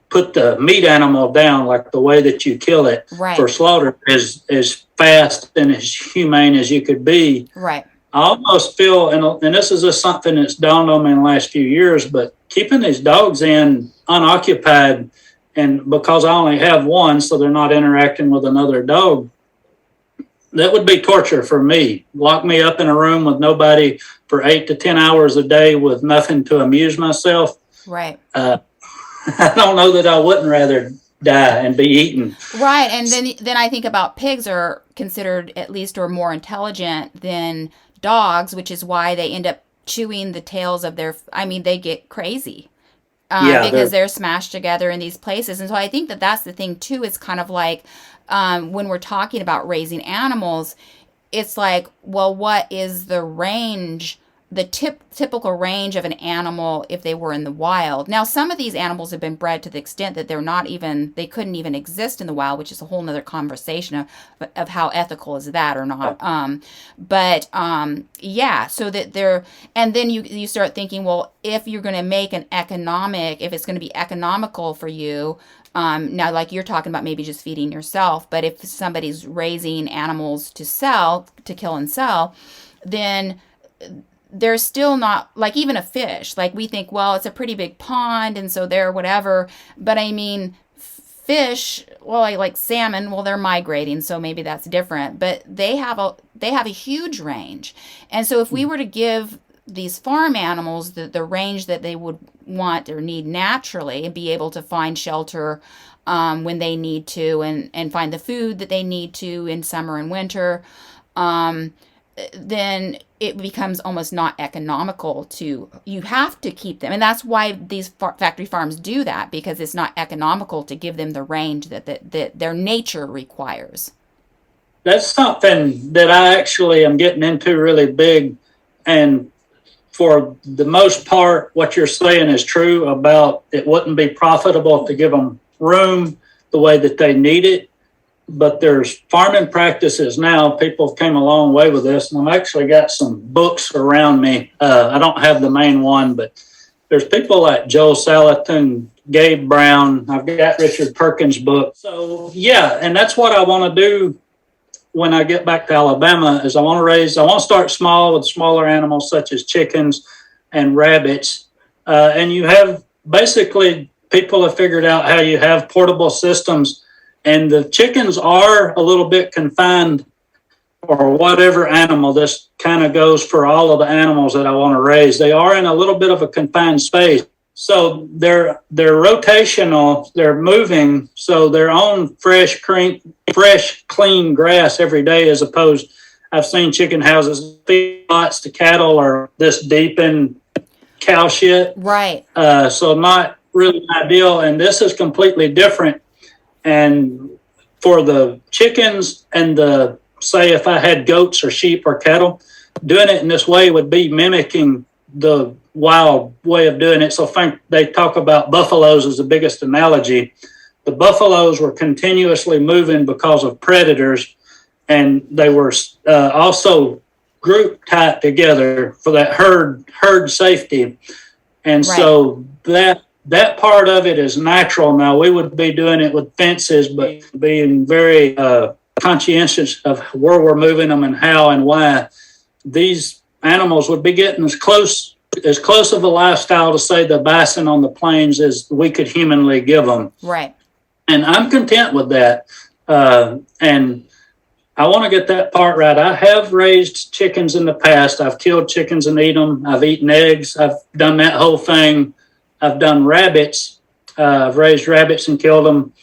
B: put the meat animal down, like the way that you kill it
A: Right.
B: for slaughter, is as fast and as humane as you could be.
A: Right.
B: I almost feel, and this is just something that's dawned on me in the last few years, but keeping these dogs in unoccupied, and because I only have one, so they're not interacting with another dog, that would be torture for me. Lock me up in a room with nobody for 8 to 10 hours a day with nothing to amuse myself.
A: Right.
B: I don't know that I wouldn't rather die and be eaten.
A: Right. And then I think about pigs are considered at least or more intelligent than dogs, which is why they end up chewing the tails of they get crazy because they're smashed together in these places. And so I think that that's the thing too. It's kind of like when we're talking about raising animals, it's like, well, what is the range, the typical range of an animal if they were in the wild? Now, some of these animals have been bred to the extent that they couldn't even exist in the wild, which is a whole nother conversation of how ethical is that or not. Yeah, so that and then you start thinking, well, if you're going to make if it's going to be economical for you, now, like you're talking about maybe just feeding yourself, but if somebody's raising animals to kill and sell, then they're still not, like even a fish, like we think, well, it's a pretty big pond and so they're whatever, but I mean fish, well, like salmon, well, they're migrating, so maybe that's different, but they have a huge range. And so if we were to give these farm animals the range that they would want or need naturally, and be able to find shelter when they need to, and find the food that they need to in summer and winter, then it becomes almost not economical you have to keep them. And that's why these factory farms do that, because it's not economical to give them the range that their nature requires.
B: That's something that I actually am getting into really big. And for the most part, what you're saying is true about it wouldn't be profitable to give them room the way that they need it. But there's farming practices now. People came a long way with this, and I've actually got some books around me. I don't have the main one, but there's people like Joel Salatin, Gabe Brown. I've got Richard Perkins' book. So yeah, and that's what I want to do when I get back to Alabama. Is I want to start small with smaller animals such as chickens and rabbits. And you have basically, people have figured out how you have portable systems. And the chickens are a little bit confined, or whatever animal. This kind of goes for all of the animals that I want to raise. They are in a little bit of a confined space. So they're rotational, they're moving, so they're on fresh, clean grass every day, as opposed, I've seen chicken houses, feedlots to cattle are this deep in cow shit.
A: Right.
B: So not really ideal. And this is completely different. And for the chickens and say if I had goats or sheep or cattle, doing it in this way would be mimicking the wild way of doing it. So they talk about buffaloes as the biggest analogy. The buffaloes were continuously moving because of predators, and they were also group tied together for that herd safety. And right. So that part of it is natural. Now, we would be doing it with fences, but being very conscientious of where we're moving them and how and why. These animals would be getting as close of a lifestyle to, say, the bison on the plains as we could humanly give them.
A: Right.
B: And I'm content with that. And I want to get that part right. I have raised chickens in the past. I've killed chickens and eaten them. I've eaten eggs. I've done that whole thing. I've done rabbits. I've raised rabbits and killed them.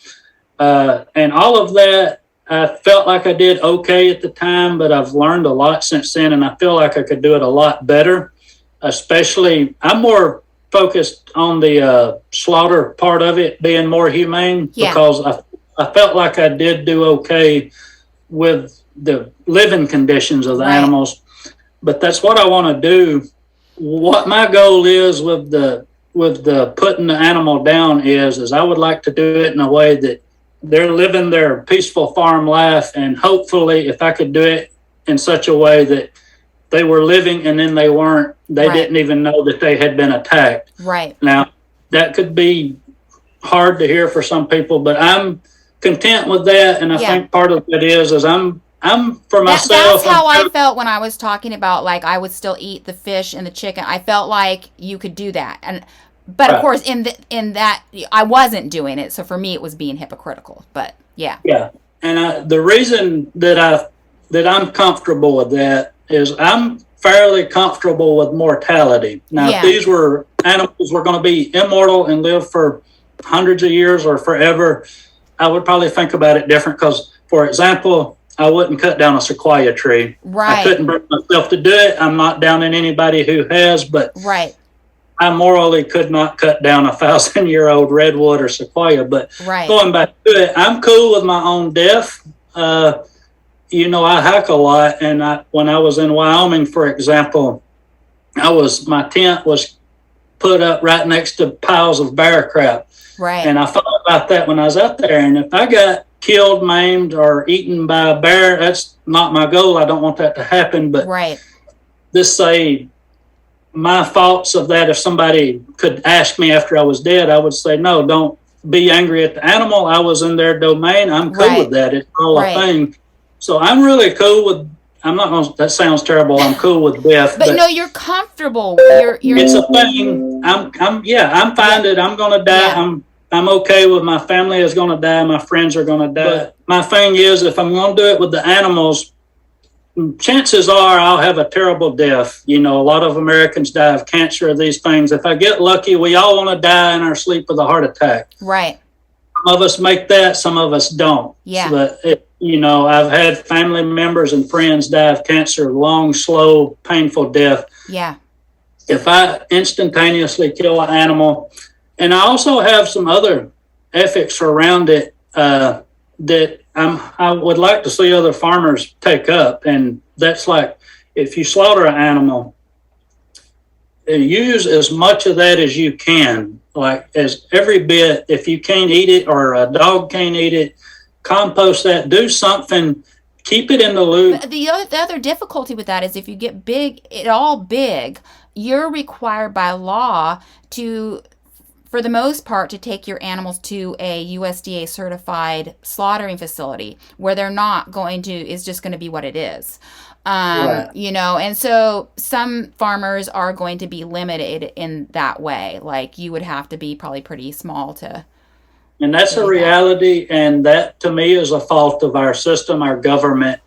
B: And all of that, I felt like I did okay at the time, but I've learned a lot since then, and I feel like I could do it a lot better. Especially, I'm more focused on the slaughter part of it being more humane,
A: Yeah.
B: because I felt like I did do okay with the living conditions of the
A: Right.
B: animals. But that's what I want to do. What my goal is with the putting the animal down is I would like to do it in a way that they're living their peaceful farm life, and hopefully, if I could do it in such a way that they were living and then they
A: Right.
B: didn't even know that they had been attacked.
A: Right.
B: Now, that could be hard to hear for some people, but I'm content with that, and I
A: Yeah.
B: think part of it is I'm for
A: That's
B: myself.
A: how I felt when I was talking about, like, I would still eat the fish and the chicken. I felt like you could do that, and but of
B: Right.
A: course, in that I wasn't doing it. So for me, it was being hypocritical. But yeah.
B: Yeah, and the reason that I'm comfortable with that is I'm fairly comfortable with mortality. Now, if
A: Yeah.
B: these were animals were going to be immortal and live for hundreds of years or forever, I would probably think about it different. Because, for example, I wouldn't cut down a sequoia tree. I
A: Right.
B: couldn't bring myself to do it. I'm not downing anybody who has, but
A: Right.
B: I morally could not cut down 1,000-year-old redwood or sequoia. But
A: Right.
B: going back to it, I'm cool with my own death. I hike a lot, and when I was in Wyoming, for example, my tent was put up right next to piles of bear crap,
A: Right.
B: and I thought about that when I was out there. And if I got killed, maimed, or eaten by a bear, that's not my goal. I don't want that to happen. But
A: Right.
B: this say my thoughts of that. If somebody could ask me after I was dead, I would say, no, don't be angry at the animal. I was in their domain. I'm cool
A: Right.
B: with that. It's all
A: Right.
B: a thing. So I'm really cool with. I'm not going. That sounds terrible. I'm cool with death,
A: But no, you're comfortable. You're.
B: it's a thing. I'm fine that I'm going to die.
A: Yeah.
B: I'm okay with my family is going to die. My friends are going to die. But my thing is, if I'm going to do it with the animals, chances are I'll have a terrible death. A lot of Americans die of cancer or these things. If I get lucky, we all want to die in our sleep with a heart attack.
A: Right.
B: Some of us make that, some of us don't.
A: Yeah.
B: But I've had family members and friends die of cancer, long, slow, painful death.
A: Yeah.
B: If I instantaneously kill an animal, and I also have some other ethics around it that I would like to see other farmers take up, and that's like, if you slaughter an animal, use as much of that as you can, like as every bit. If you can't eat it or a dog can't eat it, compost that, do something, keep it in the loop.
A: The other difficulty with that is if you get big, you're required by law to, for the most part, to take your animals to a USDA certified slaughtering facility where they're not going to, it's just going to be what it is.
B: Right.
A: And so some farmers are going to be limited in that way. Like, you would have to be probably pretty small to.
B: And that's a reality, and that to me is a fault of our system, our government.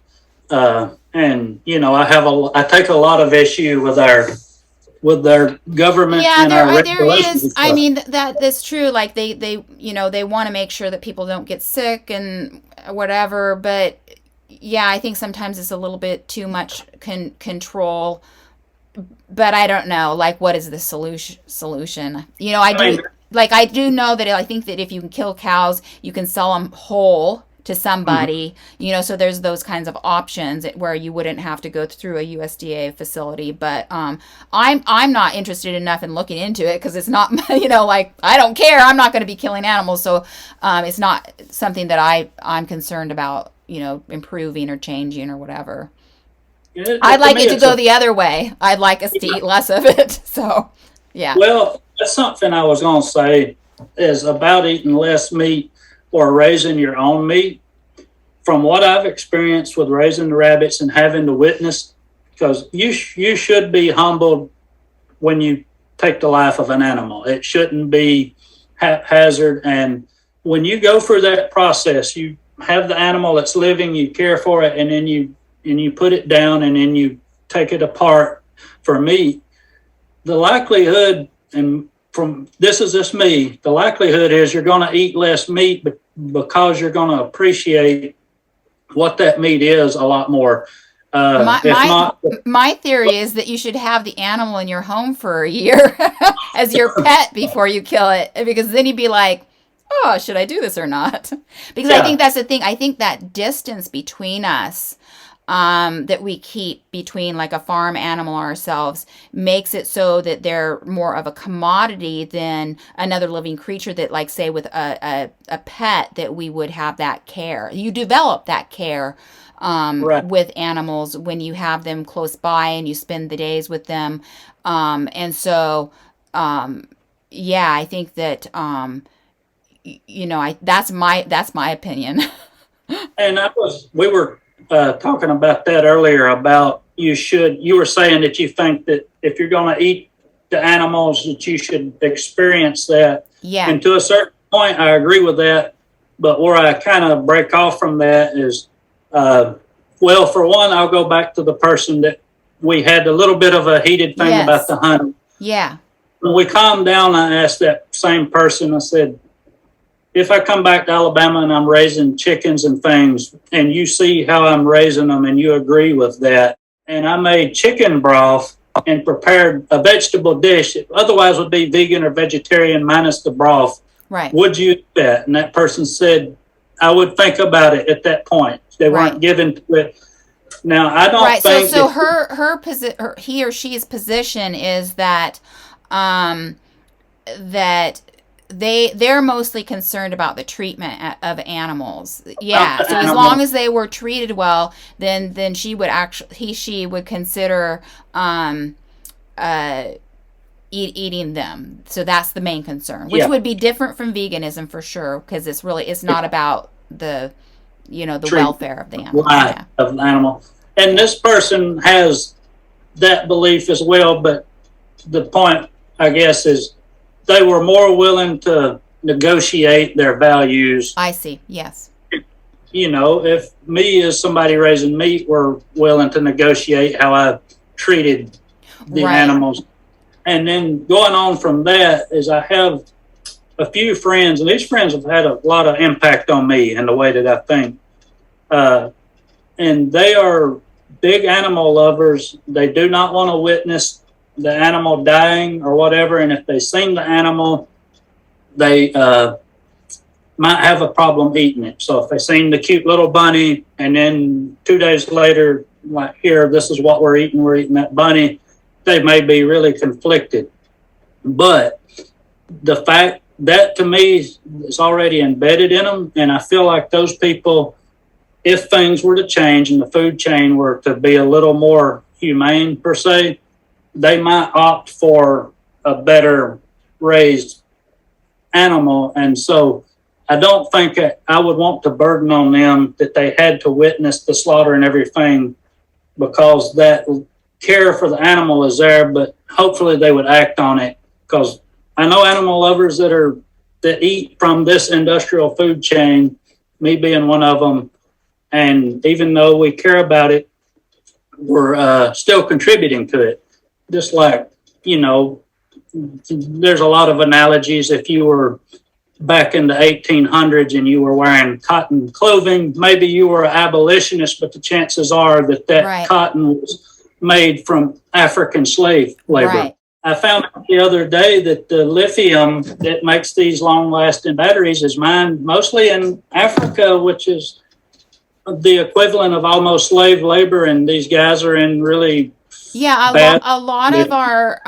B: And I take a lot of issue with their government.
A: Yeah,
B: and our
A: there
B: regulations
A: is.
B: and stuff.
A: I mean, that's true. Like, they want to make sure that people don't get sick and whatever. But yeah, I think sometimes it's a little bit too much control. But I don't know. Like, what is the solution? I do know that I think that if you can kill cows, you can sell them whole to somebody, so there's those kinds of options where you wouldn't have to go through a USDA facility. But I'm not interested enough in looking into it because it's not, I don't care. I'm not going to be killing animals. So it's not something that I'm concerned about, improving or changing or whatever. I'd like it to go the other way. I'd like us to eat less of it. So, yeah.
B: Well, that's something I was going to say is about eating less meat or raising your own meat. From what I've experienced with raising the rabbits and having to witness, because you should be humbled when you take the life of an animal. It shouldn't be haphazard. And when you go through that process, you have the animal that's living, you care for it, and then you put it down and then you take it apart for meat. The likelihood, and from this is just me, the likelihood is you're going to eat less meat, but because you're going to appreciate what that meat is a lot more.
A: My
B: If
A: my
B: not,
A: my theory is that you should have the animal in your home for a year as your pet before you kill it, because then you'd be like, "Oh, should I do this or not?" Because I think
B: yeah,
A: that's the thing. I think that distance between us, that we keep between like a farm animal ourselves, makes it so that they're more of a commodity than another living creature that, like, say, with a pet, that we would have that care. You develop that care
B: right.
A: with animals when you have them close by and you spend the days with them. And so, um, yeah, I think that, that's my opinion.
B: And we were talking about that earlier about you were saying that you think that if you're going to eat the animals, that you should experience that.
A: Yeah.
B: And to a certain point, I agree with that. But where I kind of break off from that is, uh, well, for one, I'll go back to the person that we had a little bit of a heated thing about
A: Yes.
B: the hunting.
A: Yeah.
B: When we calmed down, I asked that same person, I said, if I come back to Alabama and I'm raising chickens and things, and you see how I'm raising them and you agree with that, and I made chicken broth and prepared a vegetable dish that otherwise would be vegan or vegetarian minus the broth,
A: Right.
B: would you eat that? And that person said, I would think about it at that point. They
A: Right.
B: weren't given to it. Now, I don't
A: Right. So
B: think
A: so
B: that,
A: he or she's position is that, um that they're mostly concerned about the treatment of animals.
B: about
A: Yeah.
B: the
A: So as long
B: animal.
A: as they were treated well, then she would consider, um uh eating them. So that's the main concern, which
B: Yeah,
A: would be different from veganism for sure, because it's not about the
B: treat
A: welfare of the animal.
B: life
A: Yeah.
B: of the animal. And
A: Yeah.
B: this person has that belief as well, but the point, I guess, is they were more willing to negotiate their values.
A: I see. Yes.
B: If me as somebody raising meat were willing to negotiate how I treated the
A: Right.
B: animals. And then going on from that is I have a few friends, and these friends have had a lot of impact on me and the way that I think. Uh, and they are big animal lovers. They do not want to witness the animal dying or whatever. And if they seen the animal, they might have a problem eating it. So if they seen the cute little bunny, and then 2 days later, like, here, this is what we're eating that bunny, they may be really conflicted. But the fact that to me is already embedded in them, and I feel like those people, if things were to change and the food chain were to be a little more humane per se, they might opt for a better raised animal. And so I don't think I would want to burden on them that they had to witness the slaughter and everything, because that care for the animal is there, but hopefully they would act on it. Because I know animal lovers that eat from this industrial food chain, me being one of them. And even though we care about it, we're still contributing to it. Just like, you know, there's a lot of analogies. If you were back in the 1800s and you were wearing cotton clothing, maybe you were an abolitionist, but the chances are that
A: Right.
B: cotton was made from African slave labor.
A: Right.
B: I found out the other day that the lithium that makes these long lasting batteries is mined mostly in Africa, which is the equivalent of almost slave labor. And these guys are in really
A: Yeah,
B: bad.
A: a lot of our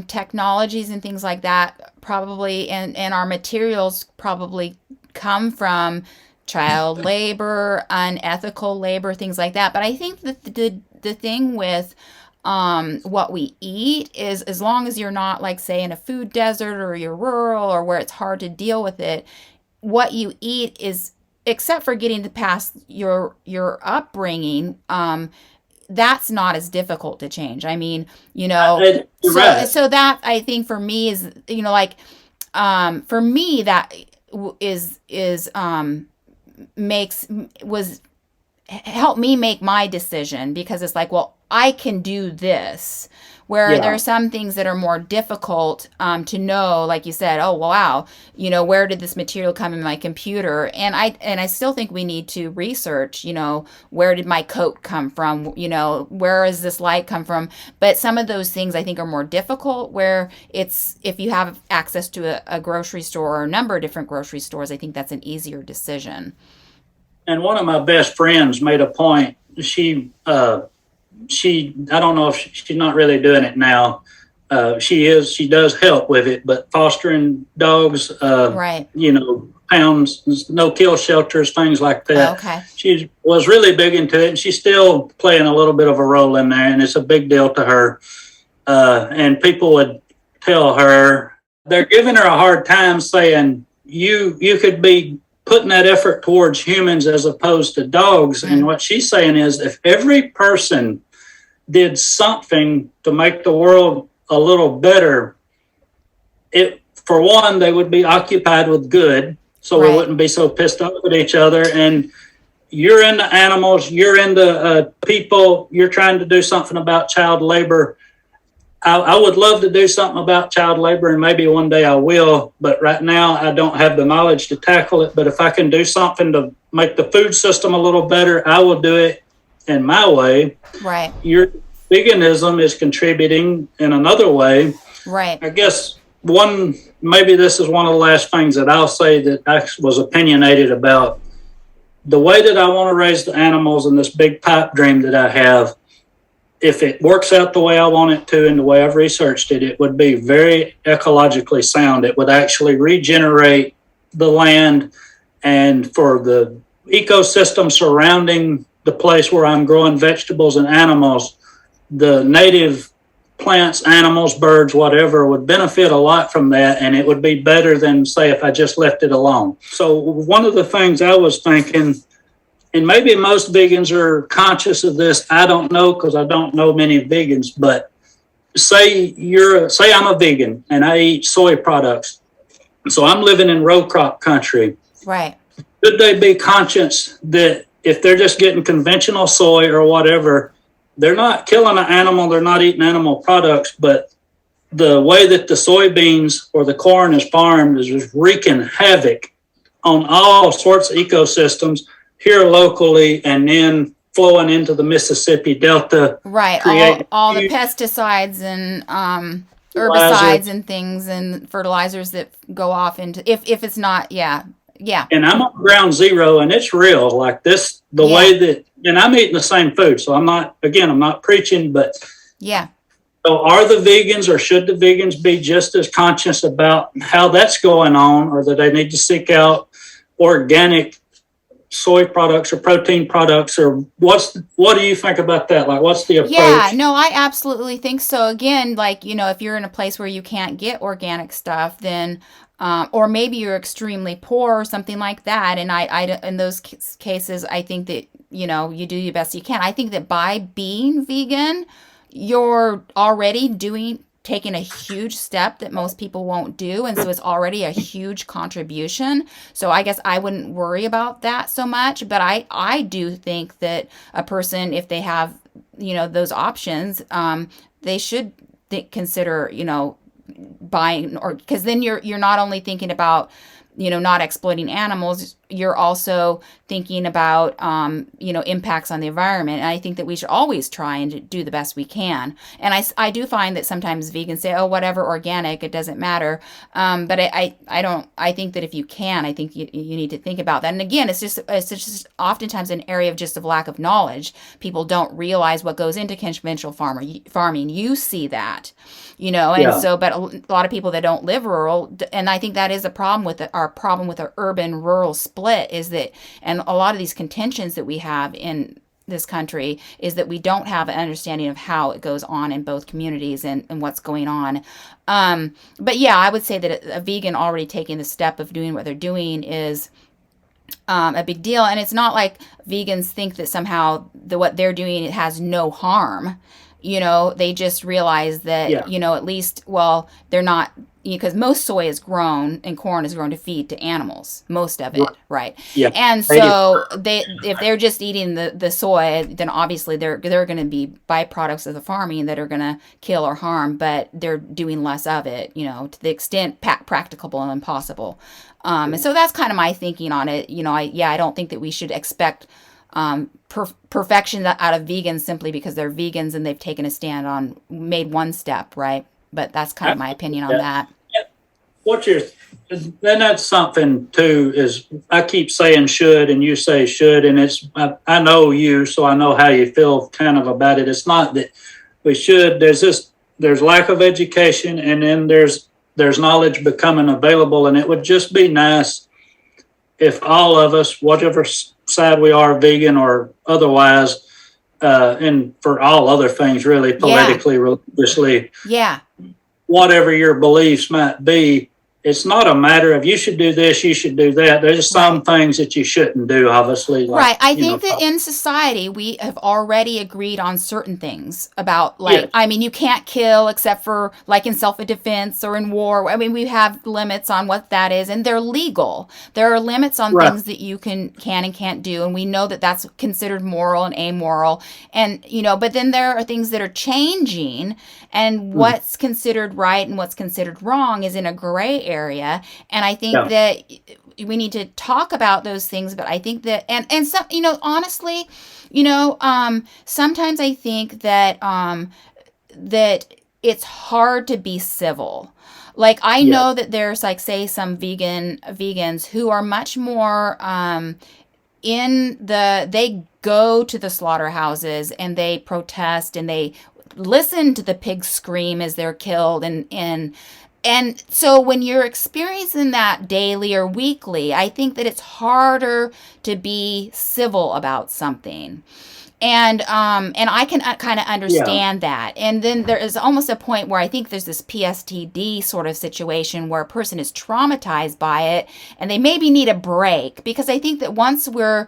A: technologies and things like that probably, and our materials probably come from child labor, unethical labor, things like that. But I think that the thing with what we eat is, as long as you're not, like, say, in a food desert, or you're rural, or where it's hard to deal with it, what you eat is, except for getting to past your upbringing, that's not as difficult to change. I mean,
B: You're
A: so
B: right.
A: so that, I think, for me is, like, for me, that is makes was help me make my decision, because it's like, well, I can do this where there are
B: Yeah.
A: some things that are more difficult to know, like you said, oh wow, where did this material come in my computer? And I still think we need to research, where did my coat come from? Where is this light come from? But some of those things I think are more difficult, where it's if you have access to a grocery store or a number of different grocery stores, I think that's an easier decision.
B: And one of my best friends made a point. She I don't know if she's not really doing it now. She does help with it, but fostering dogs,
A: Right.
B: pounds, no kill shelters, things like
A: Oh,
B: that.
A: okay.
B: She was really big into it, and she's still playing a little bit of a role in there, and it's a big deal to her. And people would tell her they're giving her a hard time, saying you could be putting that effort towards humans as opposed to dogs. And
A: Mm.
B: what she's saying is, if every person did something to make the world a little better, it for one, they would be occupied with good, so we
A: Right.
B: wouldn't be so pissed off at each other. And you're into animals, you're into people, you're trying to do something about child labor. I would love to do something about child labor, and maybe one day I will, but right now I don't have the knowledge to tackle it. But if I can do something to make the food system a little better, I will do it in my way.
A: Right.
B: Your veganism is contributing in another way.
A: Right.
B: I guess maybe this is one of the last things that I'll say that I was opinionated about. The way that I want to raise the animals in this big pipe dream that I have, if it works out the way I want it to and the way I've researched it, it would be very ecologically sound. It would actually regenerate the land, and for the ecosystem surrounding the place where I'm growing vegetables and animals, the native plants, animals, birds, whatever, would benefit a lot from that, and it would be better than, say, if I just left it alone. So one of the things I was thinking, and maybe most vegans are conscious of this, I don't know, because I don't know many vegans, but say I'm a vegan and I eat soy products, so I'm living in row crop country.
A: Right.
B: Should they be conscious that if they're just getting conventional soy or whatever, they're not killing an animal, they're not eating animal products, but the way that the soybeans or the corn is farmed is just wreaking havoc on all sorts of ecosystems here locally, and then flowing into the Mississippi Delta,
A: Right. All
B: creating
A: all the
B: huge
A: pesticides and
B: fertilizer.
A: herbicides and things and fertilizers that go off into, if it's not, yeah. Yeah.
B: And I'm on ground zero, and it's real. Like this, the
A: Yeah.
B: way that, and I'm eating the same food. So I'm not preaching, but
A: Yeah.
B: so are the vegans, or should the vegans be just as conscious about how that's going on, or that they need to seek out organic soy products or protein products, or what do you think about that? Like, what's the
A: Yeah,
B: approach?
A: no, I absolutely think so. Again, like, if you're in a place where you can't get organic stuff, then, or maybe you're extremely poor or something like that. And in those cases, I think that, you do your best you can. I think that by being vegan, you're already taking a huge step that most people won't do. And so it's already a huge contribution. So I guess I wouldn't worry about that so much. But I do think that a person, if they have, those options, they should consider, buying, or because then you're not only thinking about, not exploiting animals, you're also thinking about, impacts on the environment. And I think that we should always try and do the best we can. And I do find that sometimes vegans say, oh, whatever, organic, it doesn't matter. But I don't, I think that if you can, I think you need to think about that. And again, it's just oftentimes an area of lack of knowledge. People don't realize what goes into conventional farming. You see that, and
B: Yeah.
A: so, but a lot of people that don't live rural, and I think that is a problem with our urban rural split, is that, and a lot of these contentions that we have in this country, is that we don't have an understanding of how it goes on in both communities, and what's going on. But yeah, I would say that a vegan already taking the step of doing what they're doing is, a big deal. And it's not like vegans think that somehow what they're doing, it has no harm. They just realize that,
B: Yeah.
A: at least, well, they're not because most soy is grown and corn is grown to feed to animals, most of
B: Right.
A: it, right?
B: Yeah.
A: And
B: 80.
A: so if they're just eating the soy, then obviously they're going to be byproducts of the farming that are going to kill or harm, but they're doing less of it, to the extent practicable and possible. And so that's kind of my thinking on it. I don't think that we should expect perfection out of vegans simply because they're vegans and they've taken a stand on made one step, right? But that's kind of my opinion on
B: Yeah.
A: that.
B: What you're, then that's something too, is I keep saying should and you say should, and I know you, so I know how you feel kind of about it. It's not that we should, there's lack of education, and then there's knowledge becoming available, and it would just be nice if all of us, whatever side we are, vegan or otherwise, and for all other things really, politically, religiously,
A: Yeah.
B: whatever your beliefs might be, it's not a matter of you should do this, you should do that. There's some
A: Right.
B: things that you shouldn't do, obviously. Like,
A: Right. I think that in society, we have already agreed on certain things about,
B: yeah,
A: you can't kill except for like in self-defense or in war. I mean, we have limits on what that is, and they're legal. There are limits on
B: right.
A: things that you can and can't do, and we know that that's considered moral and amoral. And, but then there are things that are changing, and what's considered right and what's considered wrong is in a gray area. And I think
B: Yeah,
A: that we need to talk about those things, but I think that and some, honestly, sometimes I think that that it's hard to be civil. Like, I
B: yeah,
A: know that there's, like, say, some vegans who are much more they go to the slaughterhouses and they protest and they listen to the pigs scream as they're killed, and so when you're experiencing that daily or weekly, I think that it's harder to be civil about something. And I can kind of
B: yeah.
A: understand that. And then there is almost a point where I think there's this PSTD sort of situation where a person is traumatized by it and they maybe need a break, because I think that once we're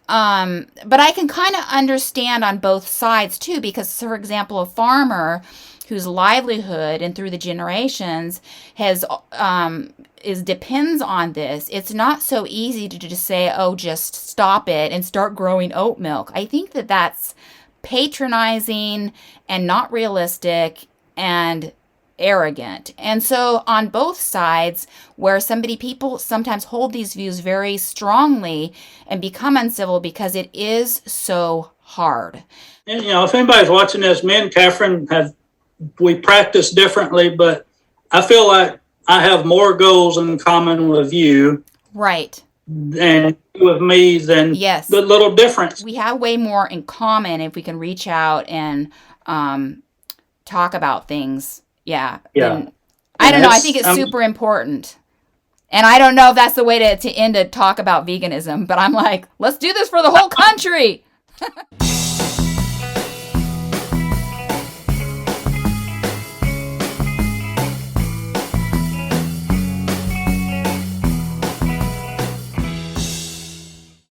A: but I can kind of understand on both sides too, because, for example, a farmer whose livelihood and through the generations has is depends on this, it's not so easy to just say, oh, just stop it and start growing oat milk. I think that that's patronizing and not realistic and arrogant. And so on both sides, where people sometimes hold these views very strongly and become uncivil because it is so hard.
B: And, if anybody's watching this, me and Catherine we practice differently, but I feel like I have more goals in common with you
A: Right.
B: and with me than
A: Yes.
B: the little difference.
A: We have way more in common if we can reach out and talk about things. Yeah.
B: Yeah.
A: Then I
B: And
A: don't know. I think it's super important. And I don't know if that's the way to end a talk about veganism, but I'm like, let's do this for the whole country.